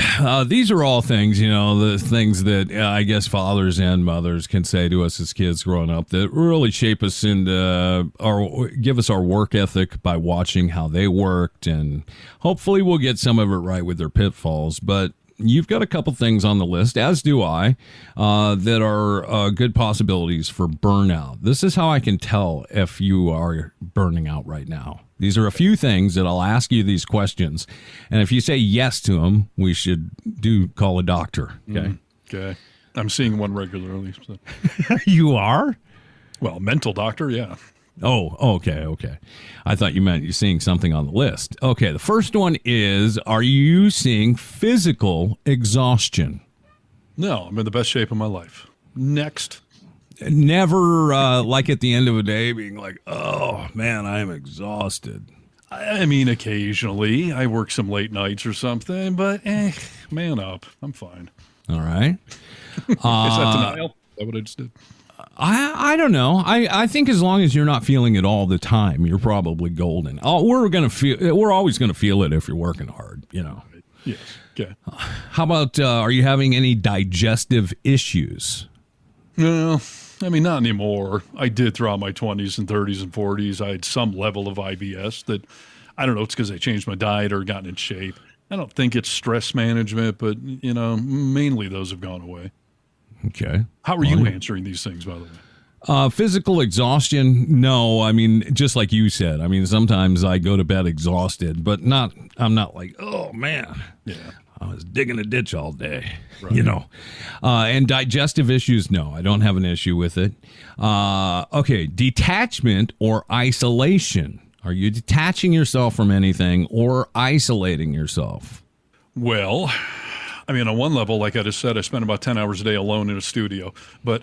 Speaker 2: these are all things, the things that I guess fathers and mothers can say to us as kids growing up that really shape us into or give us our work ethic by watching how they worked. And hopefully we'll get some of it right with their pitfalls. But you've got a couple things on the list, as do I, that are good possibilities for burnout. This is how I can tell if you are burning out right now. These are a few things that I'll ask you these questions. And if you say yes to them, we should call a doctor. Okay.
Speaker 3: Okay. I'm seeing one regularly. So.
Speaker 2: You are?
Speaker 3: Well, mental doctor, yeah.
Speaker 2: Oh, okay. I thought you meant you're seeing something on the list. Okay, the first one is, are you seeing physical exhaustion?
Speaker 3: No, I'm in the best shape of my life. Next.
Speaker 2: Never like at the end of a day being like, oh, man, I am exhausted.
Speaker 3: I mean, occasionally I work some late nights or something, but man up. I'm fine.
Speaker 2: All right.
Speaker 3: Is that denial? Is that what I just did?
Speaker 2: I don't know. I think as long as you're not feeling it all the time, you're probably golden. We're always gonna feel it if you're working hard,
Speaker 3: Yes. Okay.
Speaker 2: How about are you having any digestive issues?
Speaker 3: No, I mean, not anymore. I did throughout my 20s and 30s and 40s. I had some level of IBS that, I don't know, it's because I changed my diet or gotten in shape. I don't think it's stress management, but, mainly those have gone away.
Speaker 2: Okay.
Speaker 3: How are you answering these things, by the way?
Speaker 2: Physical exhaustion, no. I mean, just like you said, I mean, sometimes I go to bed exhausted, but I'm not like, oh, man.
Speaker 3: Yeah.
Speaker 2: I was digging a ditch all day,
Speaker 3: Right.
Speaker 2: And digestive issues, no, I don't have an issue with it. Okay, detachment or isolation. Are you detaching yourself from anything or isolating yourself?
Speaker 3: Well, I mean, on one level, like I just said, I spend about 10 hours a day alone in a studio. But,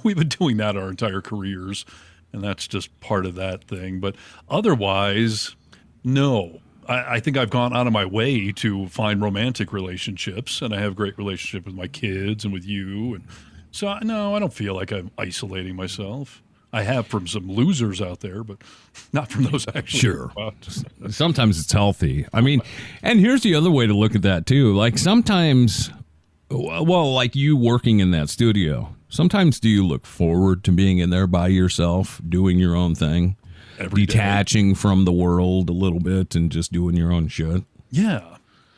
Speaker 3: we've been doing that our entire careers, and that's just part of that thing. But otherwise, no. I think I've gone out of my way to find romantic relationships, and I have a great relationship with my kids and with you. And so, no, I don't feel like I'm isolating myself. I have from some losers out there, but not from those actually.
Speaker 2: Sure. Sometimes it's healthy. I mean, and here's the other way to look at that, too. Like sometimes, well, like you working in that studio, sometimes do you look forward to being in there by yourself, doing your own thing? Detaching from the world a little bit and just doing your own shit.
Speaker 3: Yeah.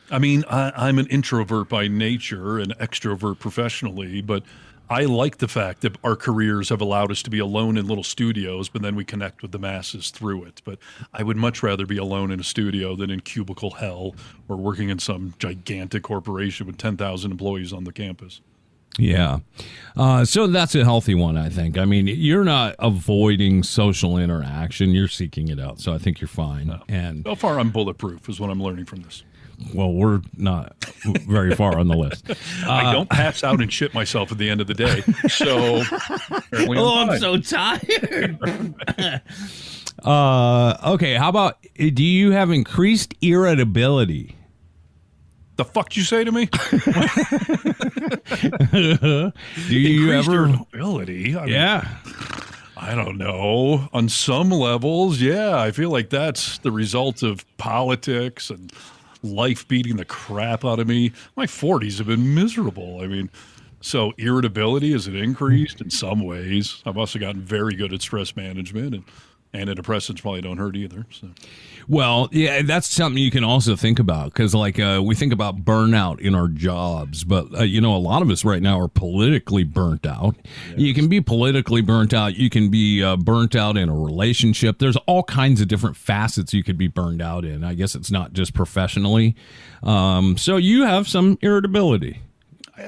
Speaker 3: I mean, I'm an introvert by nature and extrovert professionally, but I like the fact that our careers have allowed us to be alone in little studios, but then we connect with the masses through it. But I would much rather be alone in a studio than in cubicle hell or working in some gigantic corporation with 10,000 employees on the campus.
Speaker 2: Yeah. So that's a healthy one, I think. I mean, you're not avoiding social interaction. You're seeking it out. So I think you're fine.
Speaker 3: No.
Speaker 2: And
Speaker 3: so far, I'm bulletproof is what I'm learning from this.
Speaker 2: Well, we're not very far on the list.
Speaker 3: I don't pass out and shit myself at the end of the day. So apparently I'm
Speaker 2: so tired. Okay. How about, do you have increased irritability?
Speaker 3: The fuck did you say to me?
Speaker 2: Do you ever?
Speaker 3: Irritability?
Speaker 2: Yeah.
Speaker 3: I don't know. On some levels, yeah. I feel like that's the result of politics and life beating the crap out of me. My 40s have been miserable. I mean, So irritability, has it increased? In some ways. I've also gotten very good at stress management, and antidepressants probably don't hurt either. So.
Speaker 2: Well, yeah, that's something you can also think about because, like, we think about burnout in our jobs, but, a lot of us right now are politically burnt out. Yes. You can be politically burnt out. You can be burnt out in a relationship. There's all kinds of different facets you could be burned out in. I guess it's not just professionally. So you have some irritability.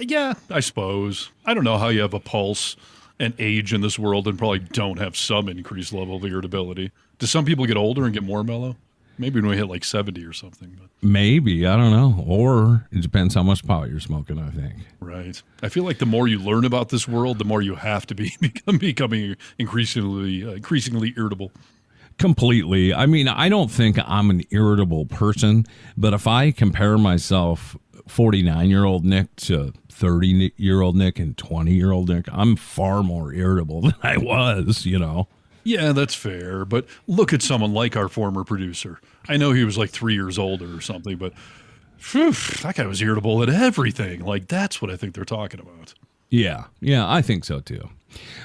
Speaker 3: Yeah, I suppose. I don't know how you have a pulse and age in this world and probably don't have some increased level of irritability. Do some people get older and get more mellow? Maybe when we hit like 70 or something. But.
Speaker 2: Maybe. I don't know. Or it depends how much pot you're smoking, I think.
Speaker 3: Right. I feel like the more you learn about this world, the more you have to becoming increasingly irritable.
Speaker 2: Completely. I mean, I don't think I'm an irritable person, but if I compare myself 49-year-old Nick to 30-year-old Nick and 20-year-old Nick, I'm far more irritable than I was,
Speaker 3: Yeah, that's fair. But look at someone like our former producer. I know he was like 3 years older or something, but that guy was irritable at everything. Like, that's what I think they're talking about.
Speaker 2: Yeah, I think so too.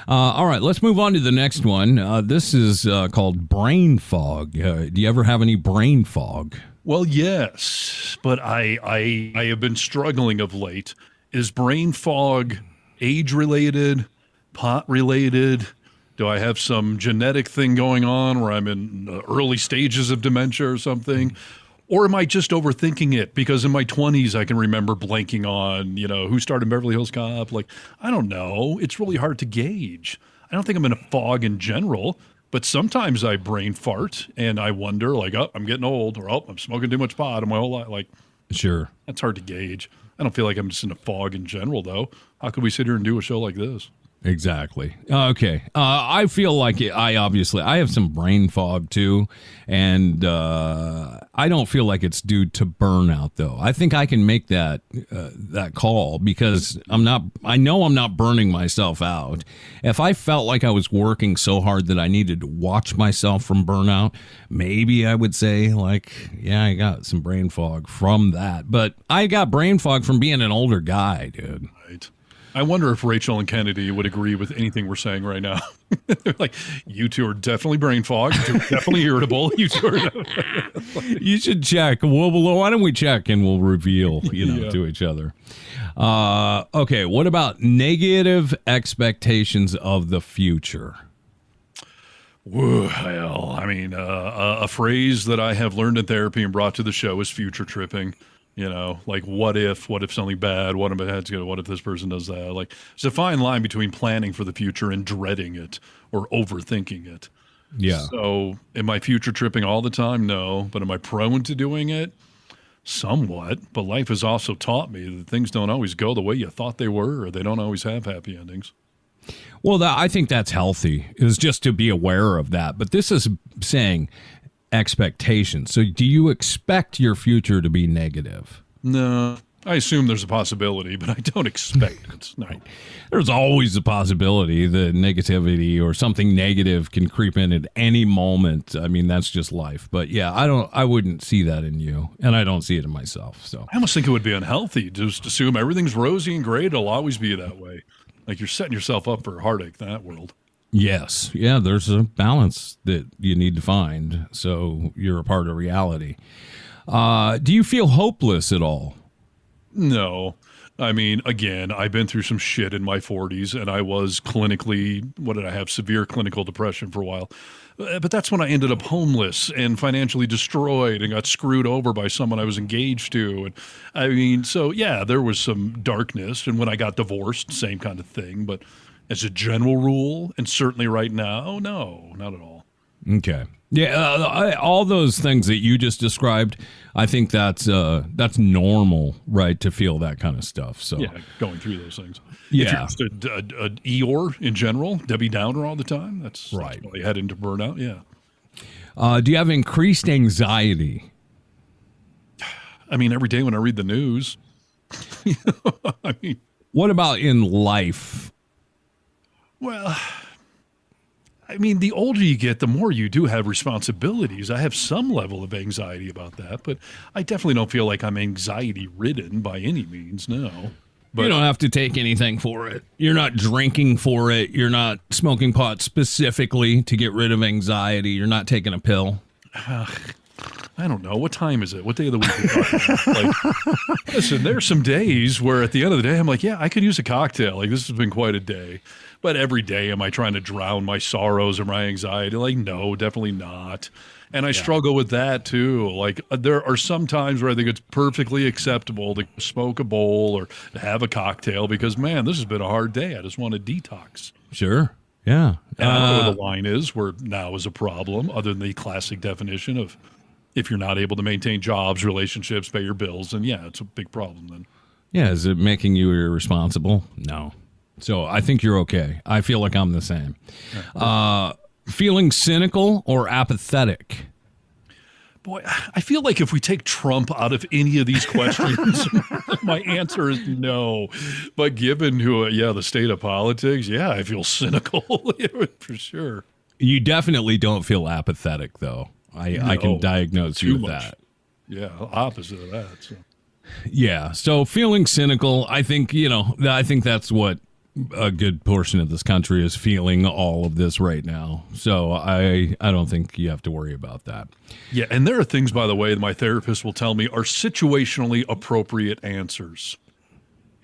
Speaker 2: All right, let's move on to the next one. This is called brain fog. Do you ever have any brain fog?
Speaker 3: Well, yes, but I have been struggling of late. Is brain fog age-related, pot-related? Do I have some genetic thing going on where I'm in the early stages of dementia or something? Or am I just overthinking it? Because in my 20s, I can remember blanking on, who started Beverly Hills Cop. Like, I don't know. It's really hard to gauge. I don't think I'm in a fog in general, but sometimes I brain fart and I wonder, like, oh, I'm getting old, or oh, I'm smoking too much pot in my whole life. Like,
Speaker 2: sure.
Speaker 3: That's hard to gauge. I don't feel like I'm just in a fog in general, though. How could we sit here and do a show like this?
Speaker 2: Exactly. Okay. I feel like I have some brain fog too, and I don't feel like it's due to burnout though. I think I can make that call because I know I'm not burning myself out. If I felt like I was working so hard that I needed to watch myself from burnout, maybe I would say like, yeah, I got some brain fog from that. But I got brain fog from being an older guy, dude.
Speaker 3: Right. I wonder if Rachel and Kennedy would agree with anything we're saying right now. They're like, you two are definitely brain fog. You two are definitely irritable. You two are.
Speaker 2: You should check. Why don't we check and we'll reveal, to each other. Okay. What about negative expectations of the future?
Speaker 3: Well, I mean, a phrase that I have learned in therapy and brought to the show is future tripping. Like what if something bad, what if this person does that? Like, there's a fine line between planning for the future and dreading it or overthinking it.
Speaker 2: Yeah.
Speaker 3: So am I future tripping all the time? No. But am I prone to doing it? Somewhat. But life has also taught me that things don't always go the way you thought they were, or they don't always have happy endings.
Speaker 2: Well, I think that's healthy, is just to be aware of that. But this is saying expectations. So do you expect your future to be negative?
Speaker 3: No. I assume there's a possibility, but I don't expect it. No.
Speaker 2: Right. There's always a possibility that negativity or something negative can creep in at any moment. I mean, that's just life. But yeah, I wouldn't see that in you, and I don't see it in myself. So
Speaker 3: I almost think it would be unhealthy to just assume everything's rosy and great. It'll always be that way. Like you're setting yourself up for heartache in that world.
Speaker 2: Yes. Yeah, there's a balance that you need to find so you're a part of reality. Do you feel hopeless at all?
Speaker 3: No. I mean, again, I've been through some shit in my 40s, and I was severe clinical depression for a while. But that's when I ended up homeless and financially destroyed and got screwed over by someone I was engaged to. And I mean, so yeah, there was some darkness. And when I got divorced, same kind of thing. But as a general rule, and certainly right now, no, not at all.
Speaker 2: Okay. Yeah, all those things that you just described, I think that's normal, right, to feel that kind of stuff. So
Speaker 3: yeah, going through those things.
Speaker 2: Yeah.
Speaker 3: If you're just a Eeyore in general, Debbie Downer all the time, that's
Speaker 2: right.
Speaker 3: That's probably head into burnout, yeah.
Speaker 2: Do you have increased anxiety?
Speaker 3: I mean, every day when I read the news. I mean,
Speaker 2: what about in life?
Speaker 3: Well, I mean, the older you get, the more you do have responsibilities. I have some level of anxiety about that, but I definitely don't feel like I'm anxiety-ridden by any means, no. But
Speaker 2: you don't have to take anything for it. You're not drinking for it. You're not smoking pot specifically to get rid of anxiety. You're not taking a pill.
Speaker 3: I don't know. What time is it? What day of the week are we talking about? Like, listen, there's some days where at the end of the day, I'm like, yeah, I could use a cocktail. Like, this has been quite a day. But every day, am I trying to drown my sorrows or my anxiety? Like, no, definitely not. And I struggle with that too. Like, there are some times where I think it's perfectly acceptable to smoke a bowl or to have a cocktail because, man, this has been a hard day. I just want to detox.
Speaker 2: Sure. Yeah.
Speaker 3: And I don't know where the line is where now is a problem, other than the classic definition of if you're not able to maintain jobs, relationships, pay your bills, then yeah, it's a big problem then.
Speaker 2: Yeah. Is it making you irresponsible? No. So I think you're okay. I feel like I'm the same. Feeling cynical or apathetic?
Speaker 3: Boy, I feel like if we take Trump out of any of these questions, my answer is no. But given the state of politics, yeah, I feel cynical for sure.
Speaker 2: You definitely don't feel apathetic, though. I can diagnose you with that.
Speaker 3: Yeah, opposite of that. So.
Speaker 2: Yeah, so feeling cynical, I think, I think that's what a good portion of this country is feeling all of this right now. So I don't think you have to worry about that.
Speaker 3: Yeah, and there are things, by the way, that my therapist will tell me are situationally appropriate answers.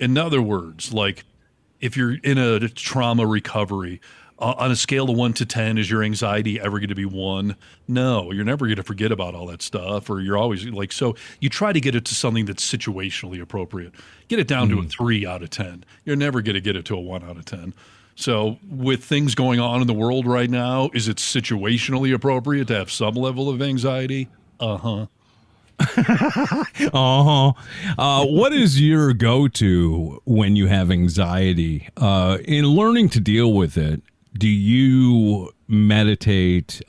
Speaker 3: In other words, like if you're in a trauma recovery, on a scale of 1 to 10, is your anxiety ever going to be 1? No, you're never going to forget about all that stuff, or you're always like, so you try to get it to something that's situationally appropriate. Get it down to a 3 out of 10. You're never going to get it to a 1 out of 10. So with things going on in the world right now, is it situationally appropriate to have some level of anxiety? Uh-huh.
Speaker 2: What is your go-to when you have anxiety? In learning to deal with it, do you meditate?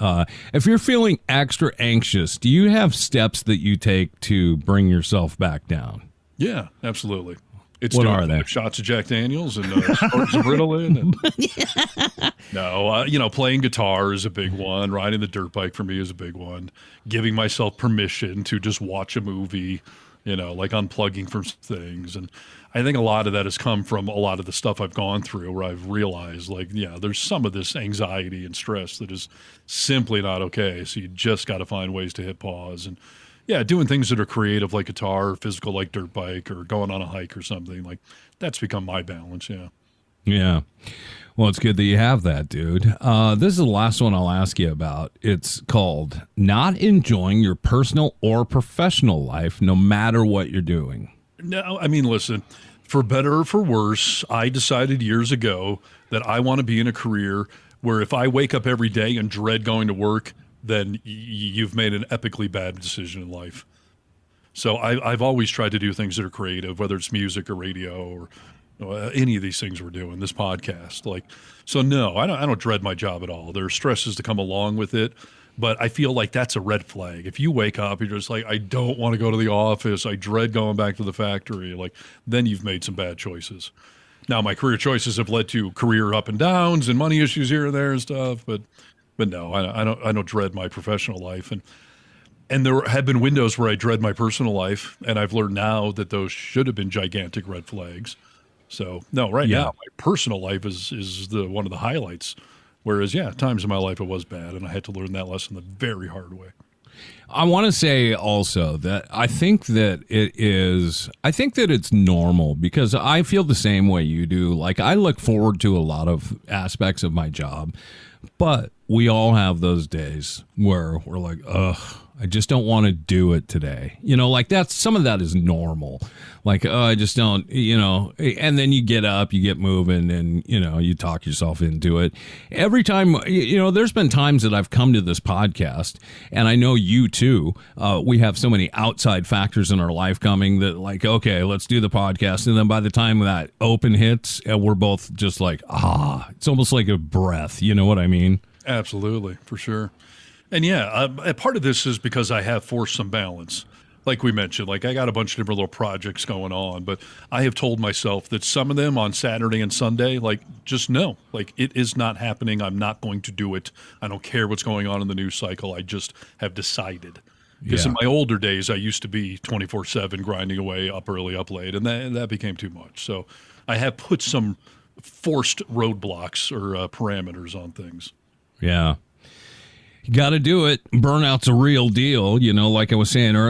Speaker 2: If you're feeling extra anxious, do you have steps that you take to bring yourself back down?
Speaker 3: Yeah, absolutely. It's
Speaker 2: what
Speaker 3: doing
Speaker 2: are they?
Speaker 3: Shots of Jack Daniels and Ritalin. No, playing guitar is a big one. Riding the dirt bike for me is a big one. Giving myself permission to just watch a movie, like unplugging from things. And I think a lot of that has come from a lot of the stuff I've gone through where I've realized, there's some of this anxiety and stress that is simply not okay. So you just got to find ways to hit pause. And yeah, doing things that are creative like guitar, or physical like dirt bike, or going on a hike or something, like that's become my balance, yeah.
Speaker 2: Yeah. Well, it's good that you have that, dude. This is the last one I'll ask you about. It's called not enjoying your personal or professional life no matter what you're doing.
Speaker 3: No, I mean, listen, for better or for worse, I decided years ago that I want to be in a career where if I wake up every day and dread going to work, then you've made an epically bad decision in life. So I've always tried to do things that are creative, whether it's music or radio or any of these things we're doing, this podcast. So no, I don't dread my job at all. There are stresses to come along with it, but I feel like that's a red flag. If you wake up, you're just like, I don't want to go to the office. I dread going back to the factory. Then you've made some bad choices. Now, my career choices have led to career up and downs and money issues here and there and stuff, but no, I don't dread my professional life. And there have been windows where I dread my personal life, and I've learned now that those should have been gigantic red flags. So no, now my personal life is one of the highlights. Whereas, times in my life it was bad, and I had to learn that lesson the very hard way.
Speaker 2: I want to say also that I think that it's normal because I feel the same way you do. Like, I look forward to a lot of aspects of my job, but we all have those days where we're like, ugh, I just don't want to do it today. Some of that is normal. I just don't, and then you get up, you get moving, and, you talk yourself into it. Every time, there's been times that I've come to this podcast, and I know you too, we have so many outside factors in our life coming that okay, let's do the podcast. And then by the time that open hits, we're both just like, it's almost like a breath. You know what I mean?
Speaker 3: Absolutely, for sure. And part of this is because I have forced some balance. Like we mentioned, I got a bunch of different little projects going on, but I have told myself that some of them on Saturday and Sunday, just no, it is not happening. I'm not going to do it. I don't care what's going on in the news cycle. I just have decided. Because
Speaker 2: Yeah.
Speaker 3: in my older days, I used to be 24/7 grinding away, up early, up late, and that became too much. So I have put some forced roadblocks or parameters on things.
Speaker 2: Yeah. You got to do it. Burnout's a real deal. You know, like I was saying earlier.